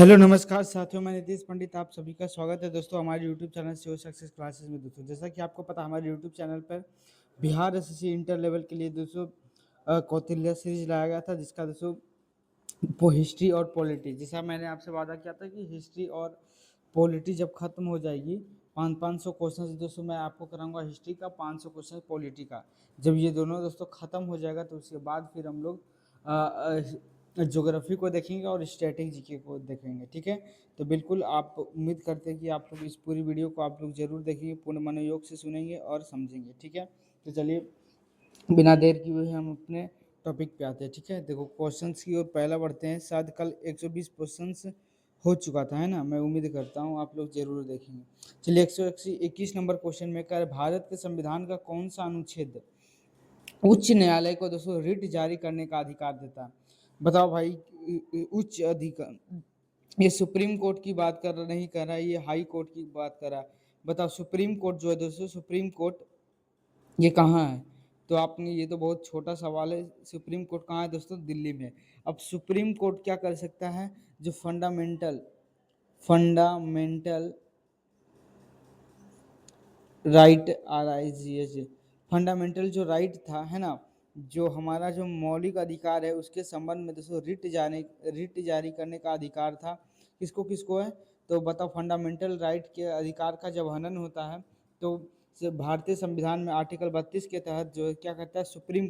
Hello नमस्कार साथियों, मैं नीतीश पंडित आप सभी का स्वागत है दोस्तों हमारे YouTube channel CO success classes में। दोस्तों जैसा कि आपको पता हमारे यूट्यूब चैनल पर बिहार एसएससी इंटर लेवल के लिए दोस्तों कौटिल्य सीरीज लाया गया था, जिसका दोस्तों हिस्ट्री और पॉलिटी, जैसा मैंने आपसे वादा किया था कि हिस्ट्री और पॉलिटी जब खत्म हो जाएगी 500 क्वेश्चन दोस्तों मैं आपको कराऊंगा हिस्ट्री का, 500 क्वेश्चन पॉलिटी का। जब ये दोनों दोस्तों खत्म हो जाएगा तो उसके बाद फिर हम लोग ज्योग्राफी को देखेंगे और स्टैटिक जीके को देखेंगे। ठीक है, तो बिल्कुल आप उम्मीद करते हैं कि आप लोग इस पूरी वीडियो को आप लोग जरूर देखेंगे, पूर्ण मनोयोग से सुनेंगे और समझेंगे। ठीक है, तो चलिए बिना देर किए हुए हम अपने टॉपिक पे आते हैं। ठीक है, देखो क्वेश्चंस की ओर पहला बढ़ते हैं। शायद कल 120 क्वेश्चंस हो चुका था, है ना। मैं उम्मीद करता हूँ आप लोग जरूर देखेंगे। चलिए 121 नंबर क्वेश्चन में कर भारत के संविधान का कौन सा अनुच्छेद उच्च न्यायालय को दोस्तों रिट जारी करने का अधिकार देता है? बताओ भाई, उच्च अधिकार, ये सुप्रीम कोर्ट की बात कर रहा नहीं कर रहा है, ये हाई कोर्ट की बात कर रहा है। बताओ सुप्रीम कोर्ट जो है दोस्तों, सुप्रीम कोर्ट ये कहाँ है? तो आपने, ये तो बहुत छोटा सवाल है। सुप्रीम कोर्ट कहाँ है दोस्तों? दिल्ली में। अब सुप्रीम कोर्ट क्या कर सकता है? जो fundamental fundamental right, RIGH, fundamental जो राइट था, है ना, जो हमारा जो मौलिक अधिकार है उसके संबंध में दोस्तों रिट जारी करने का अधिकार था। किसको किसको है? तो बताओ, फंडामेंटल राइट के अधिकार का जब हनन होता है तो भारतीय संविधान में आर्टिकल 32 के तहत जो क्या करता है सुप्रीम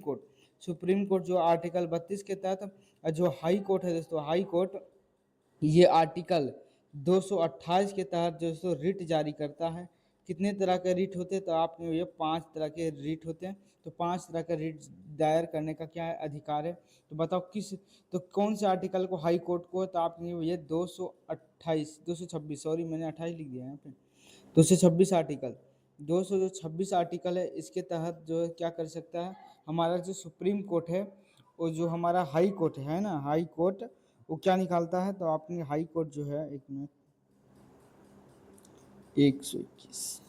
कोर्ट जो आर्टिकल 32 के तहत, जो हाई कोर्ट है दोस्तों, हाई कोर्ट ये आर्टिकल 228 के तहत जो सो रिट जारी करता है। कितने तरह के रिट होते हैं? तो आपने ये 5 तरह के रिट होते हैं। तो 5 तरह का रिट दायर करने का क्या है? अधिकार है। तो बताओ किस, तो कौन से आर्टिकल को हाई कोर्ट को? तो आपने ये 226, सॉरी मैंने 28 लिख दिया यहाँ पे, 226 आर्टिकल, 226 आर्टिकल है, इसके तहत जो है क्या कर सकता है हमारा जो सुप्रीम कोर्ट है, वो जो हमारा हाई कोर्ट है ना, हाई कोर्ट वो क्या निकालता है? तो आपने हाई कोर्ट जो है, एक मिनट, 121,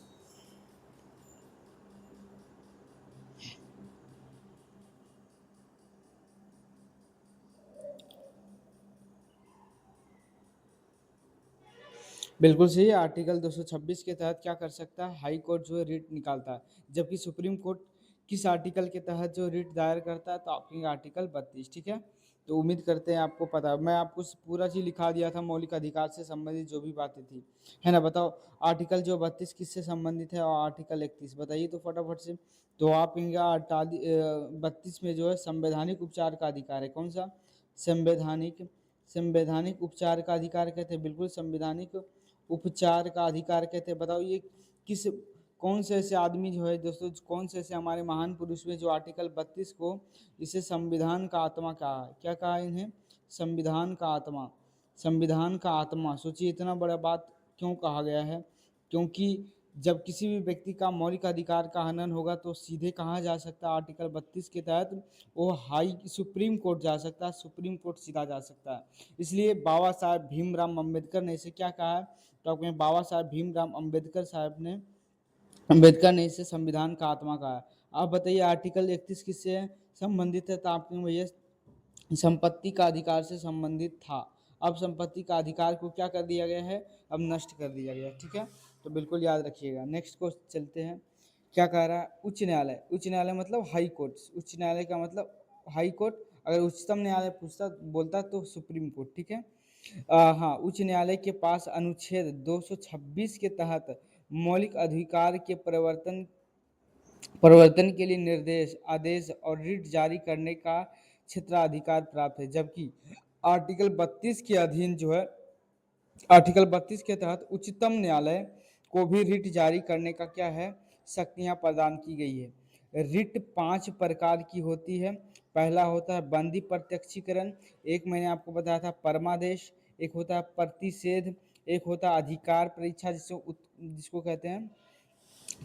बिल्कुल सही है। आर्टिकल 226 के तहत क्या कर सकता है? हाई कोर्ट जो है रिट निकालता है। जबकि सुप्रीम कोर्ट किस आर्टिकल के तहत जो रिट दायर करता है? तो आपके आर्टिकल 32। ठीक है, तो उम्मीद करते हैं आपको पता है। मैं आपको पूरा चीज लिखा दिया था, मौलिक अधिकार से संबंधित जो भी बातें थी, है ना। बताओ आर्टिकल जो 32 किससे संबंधित है और आर्टिकल 31 बताइए तो फटाफट से। तो आप इनका 32 में जो है संवैधानिक उपचार का अधिकार है। कौन सा? संवैधानिक संवैधानिक उपचार का अधिकार कहते हैं, बिल्कुल संवैधानिक उपचार का अधिकार कहते हैं। बताओ ये किस, कौन से ऐसे आदमी जो है दोस्तों, कौन से ऐसे हमारे महान पुरुष में जो आर्टिकल 32 को इसे संविधान का आत्मा कहा है? क्या कहा इन्हें? संविधान का आत्मा, संविधान का आत्मा। सोचिए इतना बड़ा बात क्यों कहा गया है? क्योंकि जब किसी भी व्यक्ति का मौलिक अधिकार का हनन होगा तो सीधे कहाँ जा सकता है? आर्टिकल 32 के तहत वो हाई सुप्रीम कोर्ट जा सकता है, सुप्रीम कोर्ट सीधा जा सकता है। इसलिए बाबा साहब भीमराव अम्बेडकर ने इसे क्या कहा है? तो आपके बाबा साहब भीमराव अम्बेडकर ने इसे संविधान का आत्मा कहा है। आप बताइए आर्टिकल 31 किससे संबंधित है? तो आपने भैया संपत्ति का अधिकार से संबंधित था। अब संपत्ति का अधिकार को क्या कर दिया गया है? अब नष्ट कर दिया गया है। ठीक है, तो बिल्कुल याद रखिएगा। नेक्स्ट को चलते हैं। क्या कह रहा है? उच्च न्यायालय, उच्च न्यायालय मतलब हाई कोर्ट, उच्च न्यायालय का मतलब हाई कोर्ट। अगर उच्चतम न्यायालय पूछता बोलता तो सुप्रीम कोर्ट। ठीक है, हाँ, उच्च न्यायालय के पास अनुच्छेद 226 के तहत मौलिक अधिकार के प्रवर्तन के लिए निर्देश, आदेश और रिट जारी करने का क्षेत्राधिकार प्राप्त है। जबकि आर्टिकल 32 के अधीन जो है, आर्टिकल 32 के तहत उच्चतम न्यायालय को भी रिट जारी करने का क्या है? शक्तियां प्रदान की गई है। रिट 5 प्रकार की होती है। पहला होता है बंदी प्रत्यक्षीकरण, एक मैंने आपको बताया था परमादेश, एक होता है प्रतिषेध, एक होता है अधिकार परीक्षा जिसको कहते हैं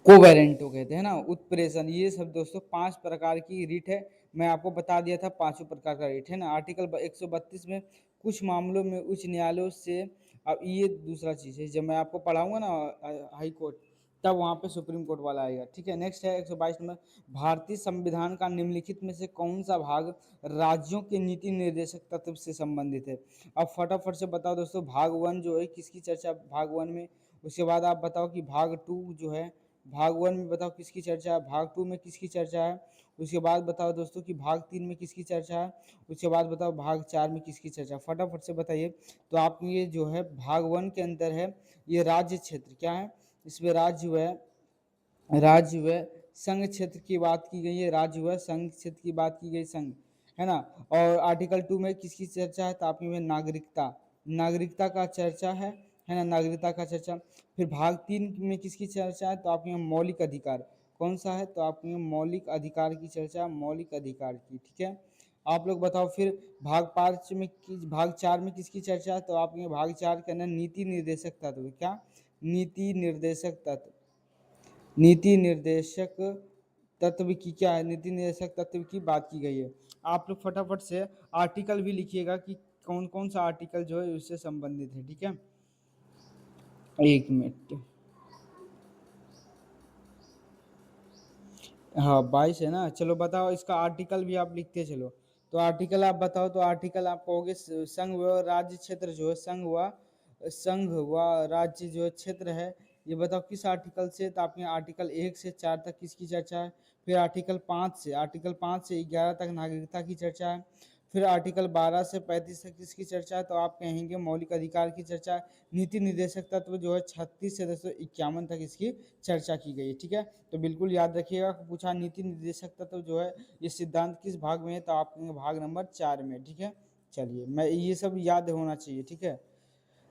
कोवेरेंटो कहते हैं ना, उत्प्रेषण। ये सब दोस्तों 5 प्रकार की रिट है। मैं आपको बता दिया था पांचों प्रकार का रिट है ना। आर्टिकल 132 में कुछ मामलों में उच्च न्यायालयों से, अब ये दूसरा चीज़ है जब मैं आपको पढ़ाऊंगा ना हाई कोर्ट, तब वहाँ पे सुप्रीम कोर्ट वाला आएगा। ठीक है, नेक्स्ट है 122 नंबर, भारतीय संविधान का निम्नलिखित में से कौन सा भाग राज्यों के नीति निर्देशक तत्व से संबंधित है? अब फटाफट से बताओ दोस्तों, भाग वन जो है किसकी चर्चा भाग वन में, उसके बाद आप बताओ कि भाग टू जो है, भाग वन में बताओ किसकी चर्चा है, भाग टू में किसकी चर्चा है, उसके बाद बताओ दोस्तों कि भाग तीन में किसकी चर्चा है, उसके बाद बताओ भाग चार में किसकी चर्चा, फटाफट से बताइए। तो आप ये जो है भाग वन के अंदर है ये राज्य क्षेत्र, क्या है इसमें, राज्य व संघ क्षेत्र की बात की गई है, राज्य व संघ क्षेत्र की बात की गई, संघ है ना। और आर्टिकल टू में किसकी चर्चा है, तो आपकी में नागरिकता, नागरिकता का चर्चा है ना, नागरिकता का चर्चा। फिर भाग तीन में किसकी चर्चा है, तो आपके में मौलिक अधिकार, कौन सा है, तो आपके में मौलिक अधिकार की चर्चा, मौलिक अधिकार की। ठीक है, आप लोग बताओ फिर भाग पाँच में भाग चार में किसकी चर्चा है, तो आपके भाग चार के अंदर नीति निर्देशक तत्व, क्या नीति निर्देशक तत्व, नीति निर्देशक तत्व की क्या है, नीति निर्देशक तत्व की बात की गई है। आप लोग फटाफट से आर्टिकल भी लिखिएगा कि कौन कौन सा आर्टिकल जो है उससे संबंधित है। ठीक है, एक मिनट, हाँ 22 है ना, चलो बताओ इसका आर्टिकल भी आप लिखते चलो। तो आर्टिकल आप बताओ, तो आर्टिकल आप कहोगे संघ व राज्य क्षेत्र जो है, संघ व राज्य जो है क्षेत्र है, ये बताओ किस आर्टिकल से, तो आपने आर्टिकल 1 से 4 तक किसकी चर्चा है, फिर आर्टिकल 5 से 11 तक नागरिकता की चर्चा है, फिर आर्टिकल 12 से 35 तक किसकी चर्चा है, तो आप कहेंगे मौलिक अधिकार की चर्चा है। नीति निर्देशक तत्व जो है 36 से 251 तक इसकी चर्चा की गई है। ठीक है, तो बिल्कुल याद रखिएगा, पूछा नीति निर्देशक तत्व जो है ये सिद्धांत किस भाग में है, तो आपके भाग नंबर 4 में। ठीक है, चलिए मैं ये सब याद होना चाहिए। ठीक है,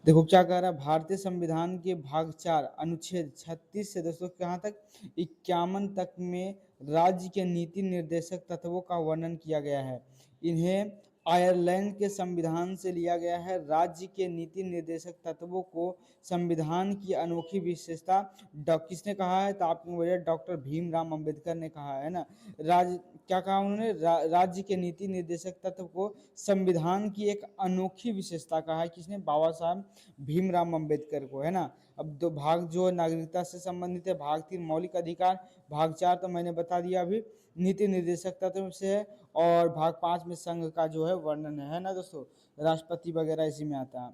देखो क्या कह रहा है, भारतीय संविधान के भाग 4 अनुच्छेद 36 से दोस्तों कहाँ तक 51 तक में राज्य के नीति निर्देशक तत्वों का वर्णन किया गया है। इन्हें आयरलैंड के संविधान से लिया गया है। राज्य के नीति निर्देशक तत्वों को संविधान की अनोखी विशेषता किसने कहा है, तो आपको वजह डॉक्टर भीमराव अंबेडकर ने कहा है ना। क्या कहा उन्होंने, राज्य के नीति निर्देशक तत्व को संविधान की एक अनोखी विशेषता कहा है, किसने, बाबा साहब भीमराव अंबेडकर को, है ना। अब दो भाग जो नागरिकता से संबंधित है, भाग तीन मौलिक अधिकार, भाग चार तो मैंने बता दिया अभी नीति निर्देशक तत्व से है, और भाग पाँच में संघ का जो है वर्णन है ना दोस्तों, राष्ट्रपति वगैरह इसी में आता है।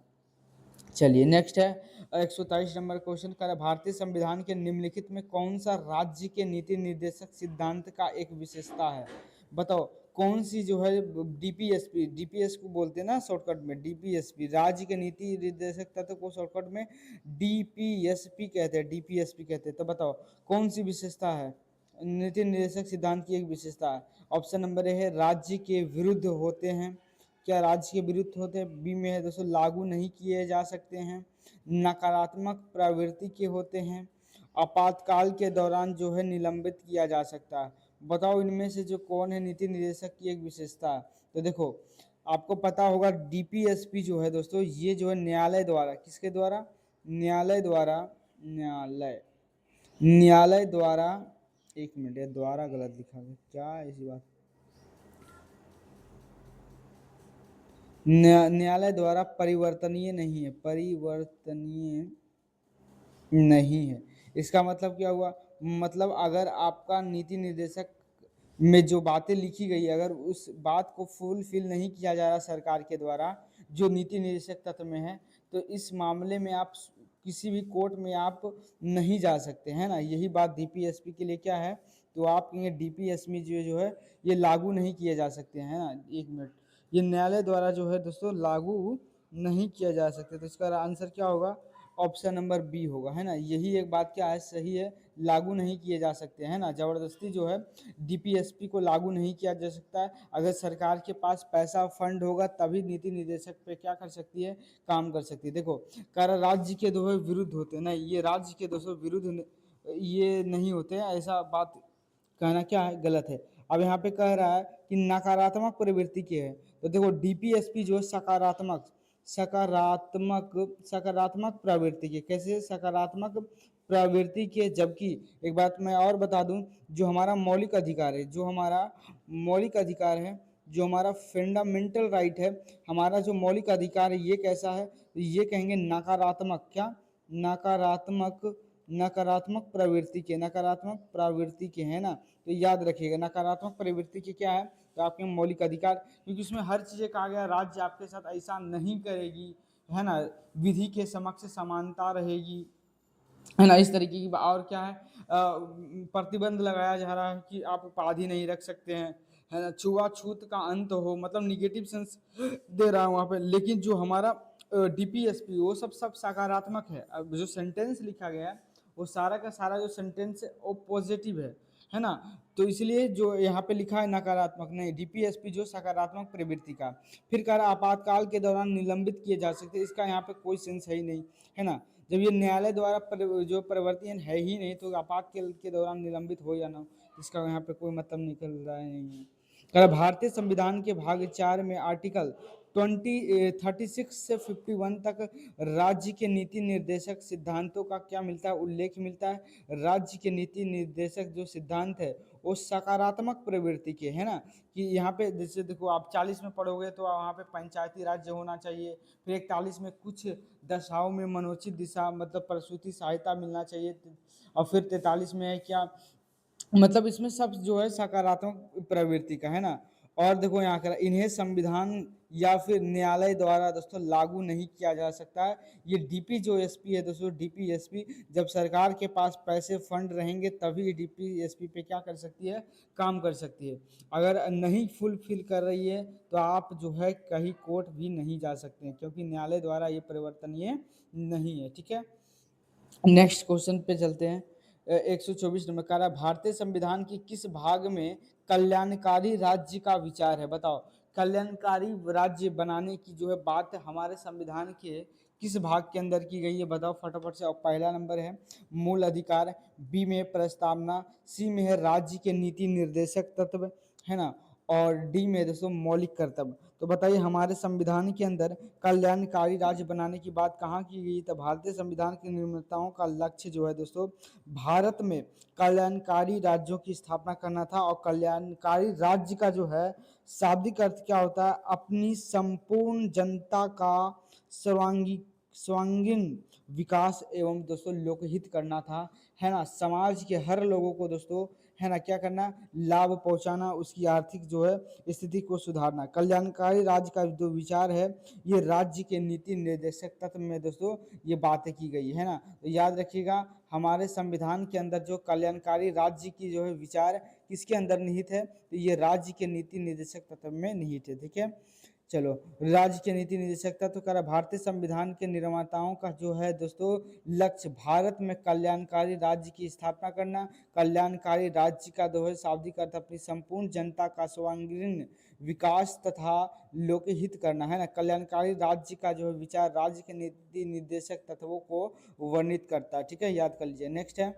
चलिए नेक्स्ट है 123 नंबर क्वेश्चन का, भारतीय संविधान के निम्नलिखित में कौन सा राज्य के नीति निर्देशक सिद्धांत का एक विशेषता है, बताओ कौन सी जो है, डीपीएसपी, डीपीएस को बोलते हैं ना शॉर्टकट में, डीपीएसपी राज्य के नीति निर्देशक तत्व को शॉर्टकट में डीपीएसपी कहते हैं, डीपीएसपी कहते हैं। तो बताओ कौन सी विशेषता है, नीति निर्देशक सिद्धांत की एक विशेषता है। ऑप्शन नंबर ए है राज्य के विरुद्ध होते हैं, क्या राज्य के विरुद्ध होते हैं, बी में है दोस्तों लागू नहीं किए जा सकते हैं, नकारात्मक प्रवृत्ति के होते हैं, आपातकाल के दौरान जो है निलंबित किया जा सकता है। बताओ इनमें से जो कौन है नीति निर्देशक की एक विशेषता है। तो देखो आपको पता होगा डीपीएसपी जो है दोस्तों, ये जो है न्यायालय द्वारा, किसके द्वारा, न्यायालय द्वारा, न्यायालय द्वारा, एक मिनट ये द्वारा गलत लिखा है क्या, ऐसी बात, न्यायालय द्वारा परिवर्तनीय नहीं है, परिवर्तनीय नहीं है। इसका मतलब क्या हुआ, मतलब अगर आपका नीति निर्देशक में जो बातें लिखी गई अगर उस बात को फुलफिल नहीं किया जा रहा सरकार के द्वारा जो नीति निर्देशक तत्व में है, तो इस मामले में आप किसी भी कोर्ट में आप नहीं जा सकते हैं ना। यही बात डीपीएसपी के लिए क्या है, तो आप ये डीपीएसपी जो है ये लागू नहीं किए जा सकते हैं ना। एक मिनट, ये न्यायालय द्वारा जो है दोस्तों लागू नहीं किया जा सकते, तो इसका आंसर क्या होगा, ऑप्शन नंबर बी होगा, है ना। यही एक बात क्या है, सही है, लागू नहीं किए जा सकते हैं ना, ज़बरदस्ती जो है डीपीएसपी को लागू नहीं किया जा सकता है। अगर सरकार के पास पैसा फंड होगा तभी नीति निर्देशक पे क्या कर सकती है, काम कर सकती है। देखो कर राज्य के दो विरुद्ध होते हैं ना, ये राज्य के दोस्तों विरुद्ध ये नहीं होते हैं, ऐसा बात कहना क्या है, गलत है। अब यहाँ पे कह रहा है कि नकारात्मक प्रवृत्ति के है, तो देखो डीपीएसपी जो है सकारात्मक सकारात्मक सकारात्मक प्रवृत्ति के, कैसे सकारात्मक प्रवृत्ति के, जबकि एक बात मैं और बता दूं, जो हमारा मौलिक अधिकार है, जो हमारा मौलिक अधिकार है, जो हमारा फंडामेंटल राइट है, हमारा जो मौलिक अधिकार है ये कैसा है, तो ये कहेंगे नकारात्मक, क्या नकारात्मक नकारात्मक प्रवृत्ति के है ना, तो याद रखिएगा नकारात्मक प्रवृत्ति के क्या है, तो आपके मौलिक अधिकार, क्योंकि उसमें हर चीज़ें कहा गया राज्य आपके साथ ऐसा नहीं करेगी, है ना, विधि के समक्ष समानता रहेगी, है ना, इस तरीके की और क्या है, प्रतिबंध लगाया जा रहा है कि आप उपाधि नहीं रख सकते हैं, है ना, छुआछूत का अंत हो, मतलब निगेटिव सेंस दे रहा हूँ वहाँ पे। लेकिन जो हमारा डीपीएसपी वो सब सकारात्मक है। अब जो सेंटेंस लिखा गया है वो सारा का सारा जो सेंटेंस है वो पॉजिटिव है ना, तो इसलिए जो यहाँ पे लिखा है नकारात्मक नहीं, डीपीएसपी जो सकारात्मक प्रवृत्ति का। फिर कह रहा आपातकाल के दौरान निलंबित किए जा सकते, इसका यहाँ पे कोई सेंस है ही नहीं, है ना, जब ये न्यायालय द्वारा जो परिवर्तन है ही नहीं तो आपातकाल के दौरान निलंबित हो या ना हो, इसका यहाँ पे कोई मतलब निकल रहा है नहीं है। भारतीय संविधान के भाग 4 में आर्टिकल 36 से 51 तक राज्य के नीति निर्देशक सिद्धांतों का क्या मिलता है, उल्लेख मिलता है। राज्य के नीति निर्देशक जो सिद्धांत है वो सकारात्मक प्रवृत्ति के, है ना, कि यहाँ पे जैसे देखो आप 40 में पढ़ोगे तो वहाँ पे पंचायती राज्य होना चाहिए, फिर 41 में कुछ दशाओं में मनोचित दिशा मतलब प्रसूति सहायता मिलना चाहिए, और फिर 43 में है क्या, मतलब इसमें सब जो है सकारात्मक प्रवृत्ति का, है ना। और देखो यहाँ कर इन्हें संविधान या फिर न्यायालय द्वारा दोस्तों लागू नहीं किया जा सकता है। ये डीपी जो एसपी है दोस्तों, डीपीएसपी जब सरकार के पास पैसे फंड रहेंगे तभी डीपीएसपी पे क्या कर सकती है, काम कर सकती है। अगर नहीं फुलफिल कर रही है तो आप जो है कहीं कोर्ट भी नहीं जा सकते हैं, क्योंकि न्यायालय द्वारा ये परिवर्तनीय नहीं है। ठीक है, नेक्स्ट क्वेश्चन पे चलते हैं। 124 नंबर का भारतीय संविधान की किस भाग में कल्याणकारी राज्य का विचार है, बताओ। कल्याणकारी राज्य बनाने की जो है बात हमारे संविधान के किस भाग के अंदर की गई है, बताओ फटाफट से। और पहला नंबर है मूल अधिकार, बी में प्रस्तावना, सी में है राज्य के नीति निर्देशक तत्व, है ना, और डी में दोस्तों मौलिक कर्तव्य। तो बताइए हमारे संविधान के अंदर कल्याणकारी राज्य बनाने की बात कहाँ की गई, तो भारतीय संविधान के निर्माताओं का लक्ष्य जो है दोस्तों भारत में कल्याणकारी राज्यों की स्थापना करना था। और कल्याणकारी राज्य का जो है शाब्दिक अर्थ क्या होता है, अपनी संपूर्ण जनता का सर्वांगीण विकास एवं दोस्तों लोकहित करना था, है ना, समाज के हर लोगों को दोस्तों, है ना, क्या करना, लाभ पहुंचाना, उसकी आर्थिक जो है स्थिति को सुधारना। कल्याणकारी राज्य का जो विचार है ये राज्य के नीति निर्देशक तत्व में दोस्तों ये बातें की गई है ना, तो याद रखिएगा हमारे संविधान के अंदर जो कल्याणकारी राज्य की जो है विचार किसके अंदर निहित है, तो ये राज्य के नीति निर्देशक तत्व में निहित है। ठीक है, चलो, राज्य के नीति निर्देशक तत्व का भारतीय संविधान के निर्माताओं का जो है दोस्तों लक्ष्य भारत में कल्याणकारी राज्य की स्थापना करना। कल्याणकारी राज्य का जो है शाब्दिक अर्थ अपनी संपूर्ण जनता का सर्वांगीण विकास तथा लोकहित करना, है ना। कल्याणकारी राज्य का जो है विचार राज्य के नीति निर्देशक तत्वों को वर्णित करता है। ठीक है, याद कर लीजिए। नेक्स्ट है,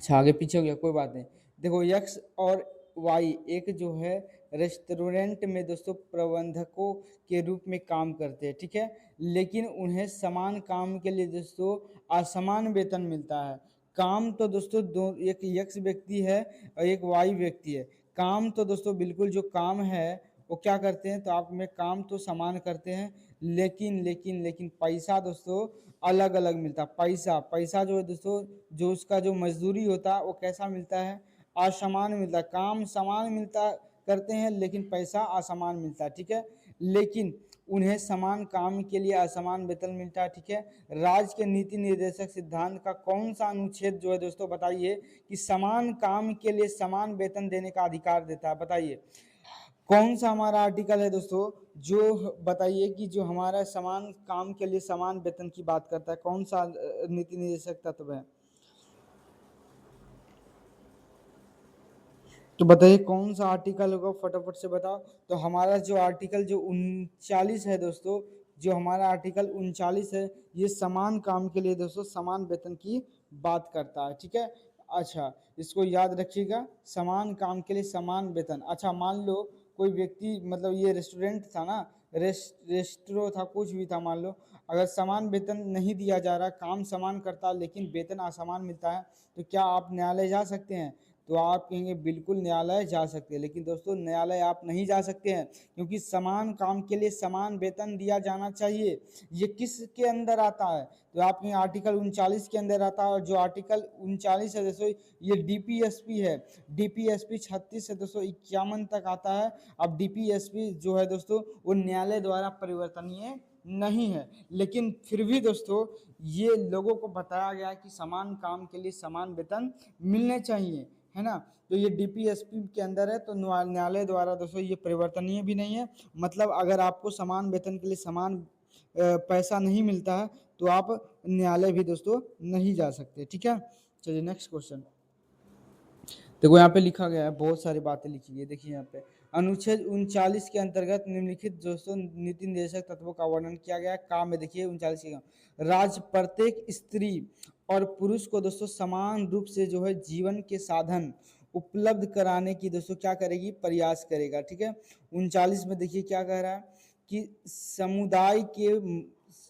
अच्छा आगे पीछे हो गया कोई बात नहीं। देखो एक्स और वाई एक जो है रेस्टोरेंट में दोस्तों प्रबंधकों के रूप में काम करते हैं, ठीक है, लेकिन उन्हें समान काम के लिए दोस्तों असमान वेतन मिलता है। काम तो दोस्तों दो, एक एक्स व्यक्ति है और एक वाई व्यक्ति है। काम तो दोस्तों बिल्कुल जो काम है वो क्या करते हैं, तो आप में काम तो समान करते हैं, लेकिन पैसा दोस्तों अलग अलग मिलता है। पैसा पैसा जो है दोस्तों जो उसका जो मजदूरी होता है वो कैसा मिलता है, असमान मिलता है। काम समान मिलता करते हैं लेकिन पैसा असमान मिलता है। ठीक है, लेकिन उन्हें समान काम के लिए असमान वेतन मिलता है। ठीक है, राज्य के नीति निर्देशक सिद्धांत का कौन सा अनुच्छेद जो है दोस्तों बताइए कि समान काम के लिए समान वेतन देने का अधिकार देता है, बताइए कौन सा हमारा आर्टिकल है दोस्तों जो बताइए कि जो हमारा समान काम के लिए समान वेतन की बात करता है, कौन सा नीति निर्देशक तत्व है, तो बताइए कौन सा आर्टिकल होगा, फटाफट से बताओ। तो हमारा जो आर्टिकल जो 39 है दोस्तों, जो हमारा आर्टिकल 39 है ये समान काम के लिए दोस्तों समान वेतन की बात करता है। ठीक है, अच्छा इसको याद रखिएगा, समान काम के लिए समान वेतन। अच्छा मान लो कोई व्यक्ति मतलब ये रेस्टोरेंट था ना, रेस्टोरेंट था, कुछ भी था, मान लो अगर समान वेतन नहीं दिया जा रहा, काम समान करता लेकिन वेतन असमान मिलता है, तो क्या आप न्यायालय जा सकते हैं, तो आप कहेंगे बिल्कुल न्यायालय जा सकते हैं, लेकिन दोस्तों न्यायालय आप नहीं जा सकते हैं, क्योंकि समान काम के लिए समान वेतन दिया जाना चाहिए। ये किसके अंदर आता है? तो आप कहेंगे आर्टिकल 39 के अंदर आता है, और जो आर्टिकल 39 है दोस्तों ये डीपीएसपी है। डीपीएसपी 36 से 251 तक आता है। अब डीपीएसपी जो है दोस्तों वो न्यायालय द्वारा परिवर्तनीय नहीं है, लेकिन फिर भी दोस्तों ये लोगों को बताया गया कि समान काम के लिए समान वेतन मिलने चाहिए, है ना। तो ये डीपीएसपी के अंदर है, तो न्यायालय द्वारा दोस्तों ये परिवर्तनीय भी नहीं है। मतलब अगर आपको समान वेतन के लिए समान पैसा नहीं मिलता है तो आप न्यायालय भी दोस्तों नहीं जा सकते, ठीक है। चलिए नेक्स्ट क्वेश्चन देखो, यहाँ पे लिखा गया है, बहुत सारी बातें लिखी गई, देखिए यहाँ पे अनुच्छेद 39 के अंतर्गत निम्नलिखित दोस्तों नीति निर्देशक तत्वों का वर्णन किया गया है। काम में देखिए 39 के राज्य प्रत्येक स्त्री और पुरुष को दोस्तों समान रूप से जो है जीवन के साधन उपलब्ध कराने की दोस्तों क्या करेगी, प्रयास करेगा, ठीक है। 39 में देखिए क्या कह रहा है कि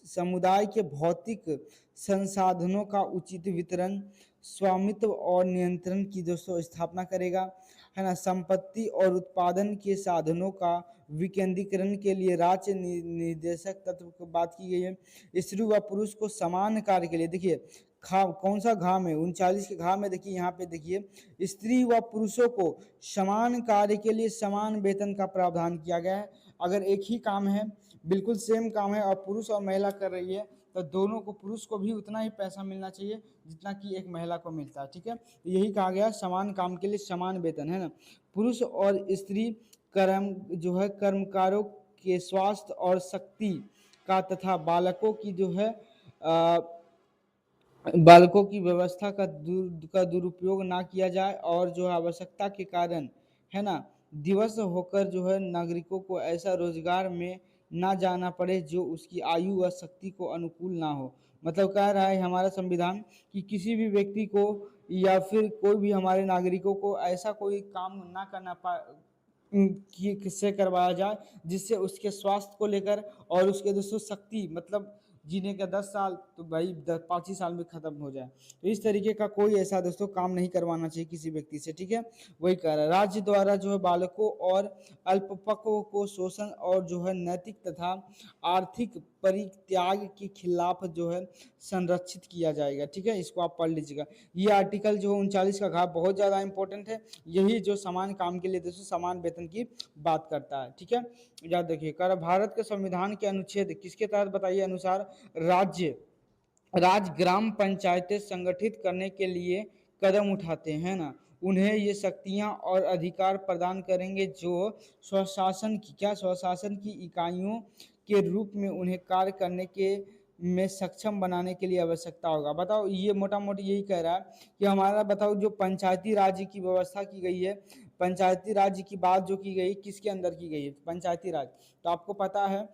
समुदाय के भौतिक संसाधनों का उचित वितरण, स्वामित्व और नियंत्रण की दोस्तों स्थापना करेगा, है ना। संपत्ति और उत्पादन के साधनों का विकेंद्रीकरण के लिए राज्य निर्देशक तत्व की बात की गई है। स्त्री व पुरुष को समान कार्य के लिए, देखिए कौन सा घाव में 39 के घाव में देखिए, यहाँ पे देखिए स्त्री व पुरुषों को समान कार्य के लिए समान वेतन का प्रावधान किया गया है। अगर एक ही काम है, बिल्कुल सेम काम है, और पुरुष और महिला कर रही है, तो दोनों को, पुरुष को भी उतना ही पैसा मिलना चाहिए जितना कि एक महिला को मिलता है, ठीक है। यही कहा गया समान काम के लिए समान वेतन, है ना। पुरुष और स्त्री कर्म जो है कर्मकारों के स्वास्थ्य और शक्ति का तथा बालकों की जो है बालकों की व्यवस्था का दुरुपयोग ना किया जाए, और जो है आवश्यकता के कारण, है ना, दिवस होकर जो है नागरिकों को ऐसा रोजगार में ना जाना पड़े जो उसकी आयु व शक्ति को अनुकूल ना हो। मतलब कह रहा है हमारा संविधान कि किसी भी व्यक्ति को या फिर कोई भी हमारे नागरिकों को ऐसा कोई काम ना करना कि किससे करवाया जाए जिससे उसके स्वास्थ्य को लेकर और उसके दोस्तों शक्ति, मतलब जीने का 10 साल तो भाई 5 ही साल में खत्म हो जाए, तो इस तरीके का कोई ऐसा दोस्तों काम नहीं करवाना चाहिए किसी व्यक्ति से, ठीक है। वही कह रहा है राज्य द्वारा जो है बालकों और अल्पपक्वों को शोषण और जो है नैतिक तथा आर्थिक परित्याग के खिलाफ जो है संरक्षित किया जाएगा, ठीक है। इसको आप पढ़ लीजिएगा। ये आर्टिकल जो 39 का घाव बहुत ज़्यादा इंपॉर्टेंट है, यही जो समान काम के लिए दोस्तों समान वेतन की बात करता है, ठीक है। याद रखिए, कर भारत के संविधान के अनुच्छेद किसके तहत बताइए अनुसार राज्य ग्राम पंचायतें संगठित करने के लिए कदम उठाते हैं ना, उन्हें ये शक्तियां और अधिकार प्रदान करेंगे जो स्वशासन की इकाइयों के रूप में उन्हें कार्य करने के में सक्षम बनाने के लिए आवश्यकता होगा। बताओ, ये मोटा मोटी यही कह रहा है कि हमारा बताओ जो पंचायती राज्य की व्यवस्था की गई है, पंचायती राज्य की बात जो की गई किसके अंदर की गई है, पंचायती राज। तो आपको पता है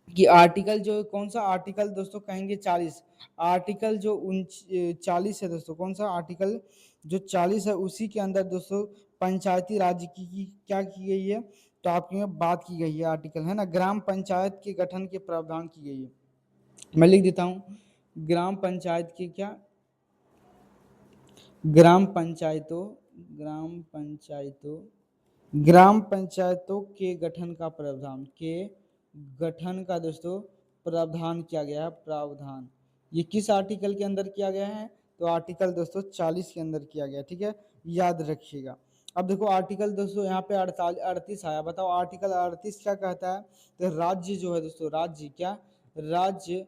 कि आर्टिकल जो कौन सा आर्टिकल दोस्तों कहेंगे 40, आर्टिकल जो 40 है दोस्तों, कौन सा आर्टिकल जो 40 है उसी के अंदर दोस्तों पंचायती राज्य की क्या की गई है, तो आपकी में बात की गई है आर्टिकल, है ना, ग्राम पंचायत के गठन के प्रावधान की गई है। मैं लिख देता हूँ, ग्राम पंचायत की क्या, ग्राम पंचायतों ग्राम पंचायतों के गठन का दोस्तों प्रावधान किया गया है, प्रावधान। ये किस आर्टिकल के अंदर किया गया है, तो आर्टिकल दोस्तों 40 के अंदर किया गया, ठीक है, याद रखिएगा। अब देखो आर्टिकल दोस्तों यहाँ पे 38 आया, बताओ आर्टिकल 38 क्या कहता है, तो राज्य जो है दोस्तों, राज्य क्या, राज्य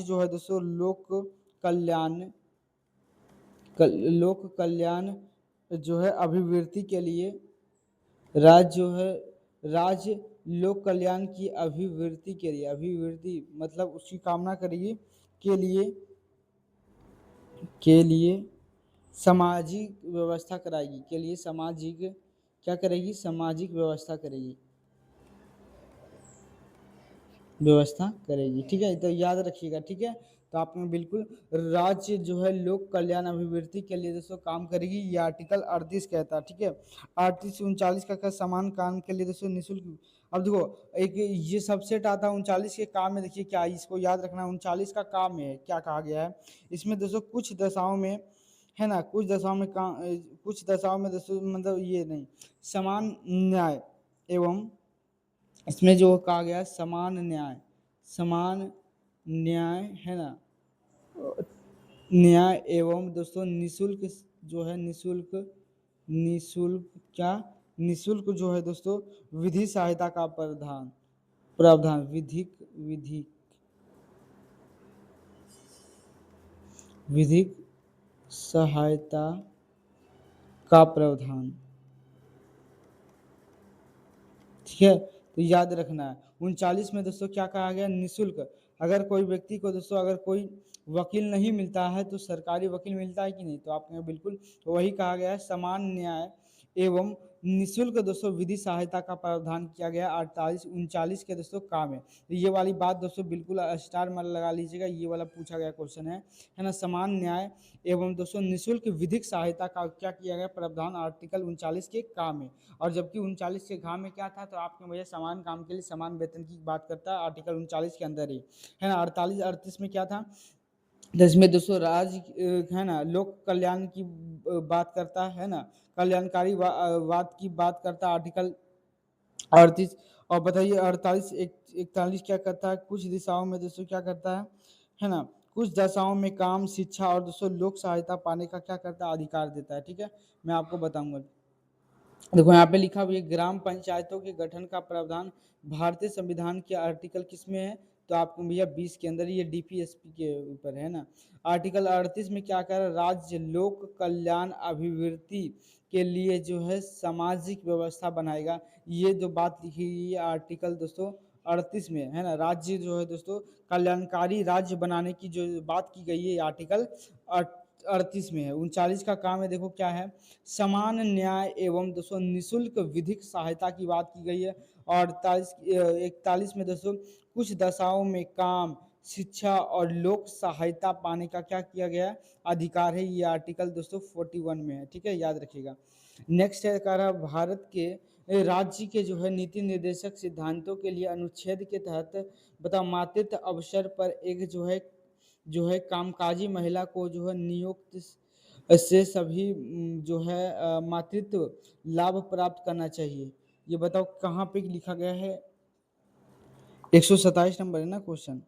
जो है दोस्तों लोक कल्याण जो है अभिवृद्धि के लिए, राज्य लोक कल्याण की अभिवृद्धि के लिए, अभिवृद्धि मतलब उसकी कामना करेगी के लिए सामाजिक व्यवस्था कराएगी, के लिए सामाजिक क्या करेगी, सामाजिक व्यवस्था करेगी, ठीक है। तो याद रखिएगा, ठीक है। तो आप में बिल्कुल राज्य जो है लोक कल्याण अभिवृद्धि के लिए दोस्तों काम करेगी, ये आर्टिकल 38 कहता है, ठीक है। 38 39 का समान काम के लिए दोस्तों निःशुल्क। अब देखो एक ये सबसेट आता है 39 के काम में, देखिए क्या इसको याद रखना, 39 का काम में क्या कहा गया है, इसमें दोस्तों कुछ दशाओं में, है ना। कुछ दशाओं में दोस्तों मतलब ये नहीं, समान न्याय एवं, इसमें जो कहा गया है समान न्याय है ना, न्याय एवं दोस्तों निशुल्क, जो है निशुल्क, निशुल्क क्या, निशुल्क जो है दोस्तों विधि सहायता का प्रावधान, प्रावधान विधिक विधिक सहायता का प्रावधान, ठीक है। तो याद रखना है 39 में दोस्तों क्या कहा गया, निशुल्क। अगर कोई व्यक्ति को दोस्तों अगर कोई वकील नहीं मिलता है तो सरकारी वकील मिलता है कि नहीं, तो आपने बिल्कुल तो वही कहा गया है, समान न्याय एवं निशुल्क दोस्तों विधि सहायता का प्रावधान किया गया 38-39 के दोस्तों काम है। तो ये वाली बात दोस्तों बिल्कुल स्टार मार्क लगा लीजिएगा, ये वाला पूछा गया क्वेश्चन है ना। समान न्याय एवं दोस्तों निशुल्क विधिक सहायता का क्या किया गया प्रावधान आर्टिकल 39 के काम है। और जबकि 39 के घाव में क्या था, तो आपके भैया समान काम के लिए समान वेतन की बात करता है आर्टिकल 39 के अंदर ही, है ना। 48-38 में क्या था, जिसमें दोस्तों है ना लोक कल्याण की बात करता है ना, कल्याणकारी वाद की बात करता है आर्टिकल 38। और बताइए 48-41 क्या करता है, कुछ दिशाओं में दोस्तों क्या करता है ना, कुछ दशाओं में काम, शिक्षा और दोस्तों लोक सहायता पाने का क्या करता है, अधिकार देता है, ठीक है। मैं आपको बताऊंगा, देखो यहाँ पे लिखा हुआ है ग्राम पंचायतों के गठन का प्रावधान भारतीय संविधान के आर्टिकल किसमें है, तो आपको भैया 20 के अंदर, ये डीपीएसपी के ऊपर है ना। आर्टिकल 38 में क्या कर रहा है, राज्य लोक कल्याण अभिवृद्धि के लिए जो है सामाजिक व्यवस्था बनाएगा। ये जो बात लिखी हुई है आर्टिकल दोस्तों 38 में है ना, राज्य जो है दोस्तों कल्याणकारी राज्य बनाने की जो बात की गई है आर्टिकल 38 में है। 39 का काम है, देखो क्या है, समान न्याय एवं दोस्तों निशुल्क विधिक सहायता की बात की गई है। और 41 में दोस्तों कुछ दशाओं में काम, शिक्षा और लोक सहायता पाने का क्या किया गया अधिकार है, ये आर्टिकल दोस्तों 41 में है, ठीक है, याद रखिएगा। नेक्स्ट है कह रहा भारत के राज्य के जो है नीति निर्देशक सिद्धांतों के लिए अनुच्छेद के तहत बताओ, मातृत्व अवसर पर एक जो है कामकाजी महिला को जो है नियुक्त से सभी जो है मातृत्व लाभ प्राप्त करना चाहिए। ये बताओ कहाँ पे लिखा गया है, 127 नंबर है ना क्वेश्चन।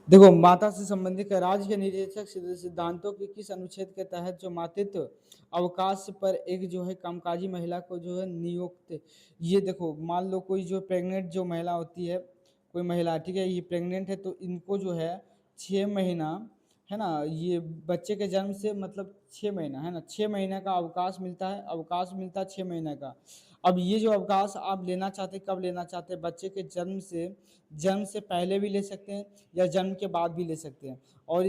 देखो माता से संबंधित राज्य के निर्देशक सिद्धांतों के किस अनुच्छेद के तहत जो मातृत्व अवकाश पर एक जो है कामकाजी महिला को जो है नियुक्त, ये देखो मान लो कोई जो प्रेग्नेंट जो महिला होती है, कोई महिला, ठीक है, ये प्रेग्नेंट है, तो इनको जो है 6 महीना है ना, ये बच्चे के जन्म से मतलब 6 महीना है ना, 6 महीने का अवकाश मिलता है, अवकाश मिलता है 6 महीने का। अब ये जो अवकाश आप लेना चाहते कब लेना चाहते हैं, बच्चे के जन्म से पहले भी ले सकते हैं या जन्म के बाद भी ले सकते हैं। और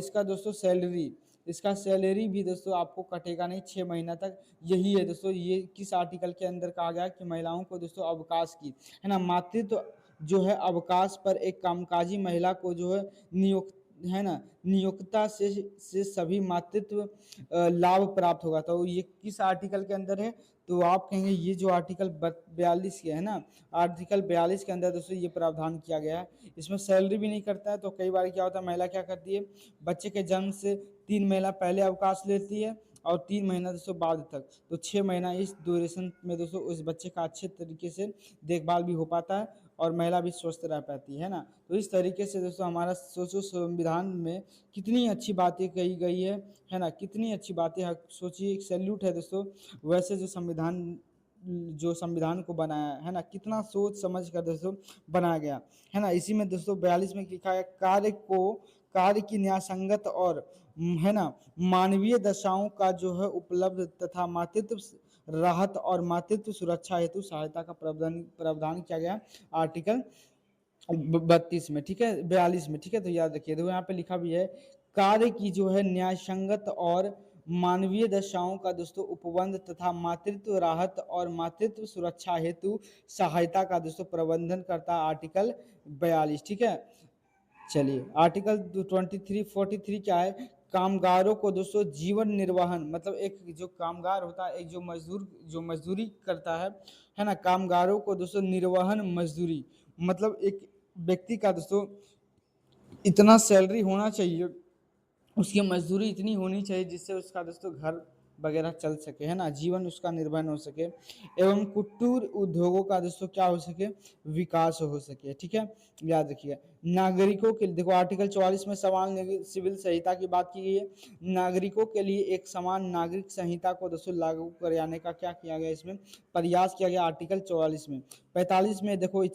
इसका सैलरी भी दोस्तों आपको कटेगा नहीं 6 महीना तक। यही है दोस्तों, ये किस आर्टिकल के अंदर कहा गया कि महिलाओं को दोस्तों अवकाश की, है ना, मातृत्व जो है अवकाश पर एक कामकाजी महिला को जो है नियुक्त, है ना, नियोक्ता से सभी मातृत्व लाभ प्राप्त होगा। तो ये किस आर्टिकल के अंदर है, तो आप कहेंगे ये जो आर्टिकल 42 के है ना, आर्टिकल 42 के अंदर दोस्तों ये प्रावधान किया गया है। इसमें सैलरी भी नहीं करता है, तो कई बार क्या होता है, महिला क्या करती है, बच्चे के जन्म से 3 महीना पहले अवकाश लेती है और 3 महीना दोस्तों बाद तक, तो 6 महीना इस ड्यूरेशन में दोस्तों उस बच्चे का अच्छे तरीके से देखभाल भी हो पाता है और महिला भी स्वस्थ रह पाती है ना। तो इस तरीके से दोस्तों हमारा सोचो संविधान में कितनी अच्छी बातें कही गई है ना, कितनी अच्छी बातें है, सोचिए, एक सैल्यूट है दोस्तों। वैसे जो संविधान को बनाया है ना, कितना सोच समझ कर दोस्तों बनाया गया है ना। इसी में दोस्तों 42 में लिखा है, कार्य की न्यायसंगत और है ना मानवीय दशाओं का जो है उपलब्ध तथा मातृत्व राहत और मातृत्व सुरक्षा हेतु सहायता का प्रावधान किया गया आर्टिकल 32 में, ठीक है, 42 में, ठीक है। तो याद रखिए, देखो यहाँ पे लिखा भी है, कार्य की जो है न्यायसंगत और मानवीय दशाओं का दोस्तों उपबंध तथा मातृत्व राहत और मातृत्व सुरक्षा हेतु सहायता का दोस्तों प्रबंधन करता आर्टिकल 42, ठीक है। चलिए आर्टिकल 43 क्या है, कामगारों को दोस्तों जीवन निर्वाहन, मतलब एक जो कामगार होता है, एक जो मजदूरी करता है ना, कामगारों को दोस्तों निर्वहन मजदूरी, मतलब एक व्यक्ति का दोस्तों इतना सैलरी होना चाहिए उसकी मजदूरी इतनी होनी चाहिए जिससे उसका दोस्तों घर वगैरह चल सके, है ना, जीवन उसका निर्भर हो सके, एवं कुटीर उद्योगों का दोस्तों क्या हो सके, विकास हो सके। ठीक है, याद रखिए। नागरिकों के लिए देखो आर्टिकल 44 में समान सिविल संहिता की बात की गई है। नागरिकों के लिए एक समान नागरिक संहिता को दोस्तों लागू कराने का क्या किया गया, इसमें प्रयास किया गया आर्टिकल 44 में। 45 में देखो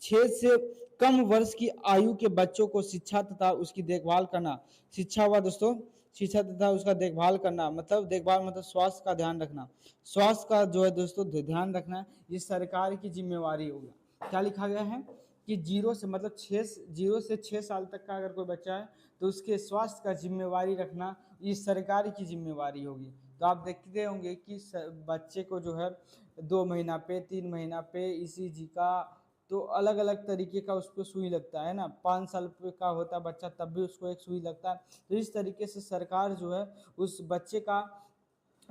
6 से कम वर्ष की आयु के बच्चों को शिक्षा तथा उसकी देखभाल करना, शिक्षा हुआ दोस्तों, शिक्षा तथा उसका देखभाल करना, मतलब देखभाल मतलब स्वास्थ्य का ध्यान रखना, स्वास्थ्य का जो है दोस्तों ध्यान रखना, ये सरकार की जिम्मेवारी होगा। क्या लिखा गया है कि 0 से 6 साल तक का अगर कोई बच्चा है तो उसके स्वास्थ्य का जिम्मेवारी रखना ये सरकार की जिम्मेवारी होगी। तो आप देखते होंगे कि बच्चे को जो है 2 महीना पे, 3 महीना पे ईसीजी का, तो अलग अलग तरीके का उसको सुई लगता है ना। 5 साल का होता है बच्चा तब भी उसको एक सुई लगता है। तो इस तरीके से सरकार जो है उस बच्चे का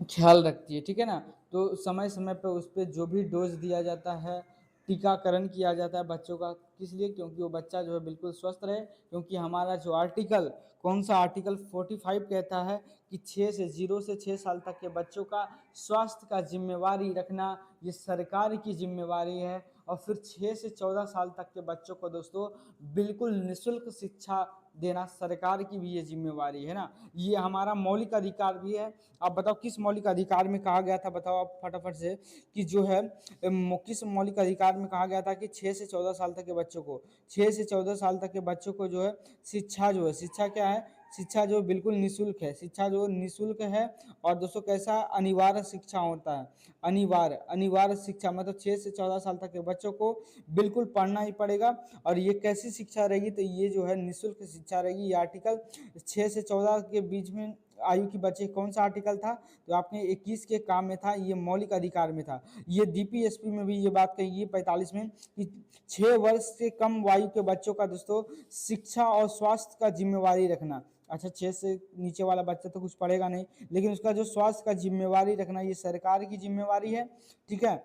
ख्याल रखती है। ठीक है ना, तो समय समय पर उस पर जो भी डोज दिया जाता है, टीकाकरण किया जाता है बच्चों का, किस लिए, क्योंकि वो बच्चा जो है बिल्कुल स्वस्थ रहे। क्योंकि हमारा जो आर्टिकल, कौन सा आर्टिकल 45 कहता है कि 0 से 6 साल तक के बच्चों का स्वास्थ्य का जिम्मेवारी रखना ये सरकार की जिम्मेवारी है। और फिर 6 से 14 साल तक के बच्चों को दोस्तों बिल्कुल निःशुल्क शिक्षा देना सरकार की भी ये जिम्मेवारी है ना। ये हमारा मौलिक अधिकार भी है। आप बताओ किस मौलिक अधिकार में कहा गया था, बताओ आप फटाफट से, कि जो है किस मौलिक अधिकार में कहा गया था कि 6 से 14 साल तक के बच्चों को, 6 से 14 साल तक के बच्चों को जो है शिक्षा, जो है शिक्षा क्या है, शिक्षा जो बिल्कुल निःशुल्क है, शिक्षा जो निःशुल्क है। और दोस्तों कैसा अनिवार्य शिक्षा होता है, अनिवार्य शिक्षा मतलब 6 से 14 साल तक के बच्चों को बिल्कुल पढ़ना ही पड़ेगा। और ये कैसी शिक्षा रहेगी, तो ये जो है निःशुल्क शिक्षा रहेगी। ये आर्टिकल 6 से 14 के बीच में आयु की बच्चे, कौन सा आर्टिकल था, तो आपने 21 के काम में था, ये मौलिक अधिकार में था। ये डीपीएसपी में भी ये बात कही गई 45 में कि 6 वर्ष से कम आयु के बच्चों का दोस्तों शिक्षा और स्वास्थ्य का जिम्मेवारी रखना। अच्छा, 6 से नीचे वाला बच्चा तो कुछ पढ़ेगा नहीं, लेकिन उसका जो स्वास्थ्य का जिम्मेवारी रखना ये सरकार की जिम्मेवारी है। ठीक है,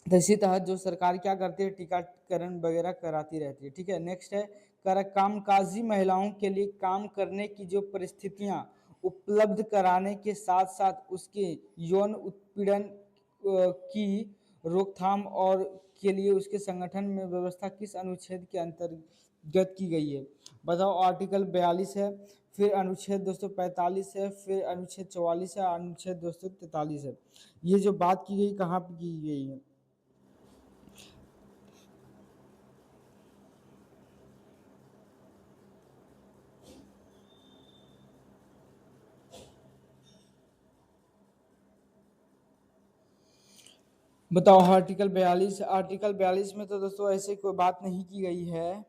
तो इसी तहत जो सरकार क्या करती है, टीकाकरण वगैरह कराती रहती है। ठीक है, नेक्स्ट है कामकाजी महिलाओं के लिए काम करने की जो परिस्थितियां उपलब्ध कराने के साथ साथ उसके यौन उत्पीड़न की रोकथाम और के लिए उसके संगठन में व्यवस्था किस अनुच्छेद के अंतर्गत की गई है, बताओ। आर्टिकल 42 है, फिर अनुच्छेद 245 है, फिर अनुच्छेद 44 है, अनुच्छेद 243 है। ये जो बात की गई कहाँ पर की गई है, बताओ। आर्टिकल 42 में तो दोस्तों ऐसे कोई बात नहीं की गई है।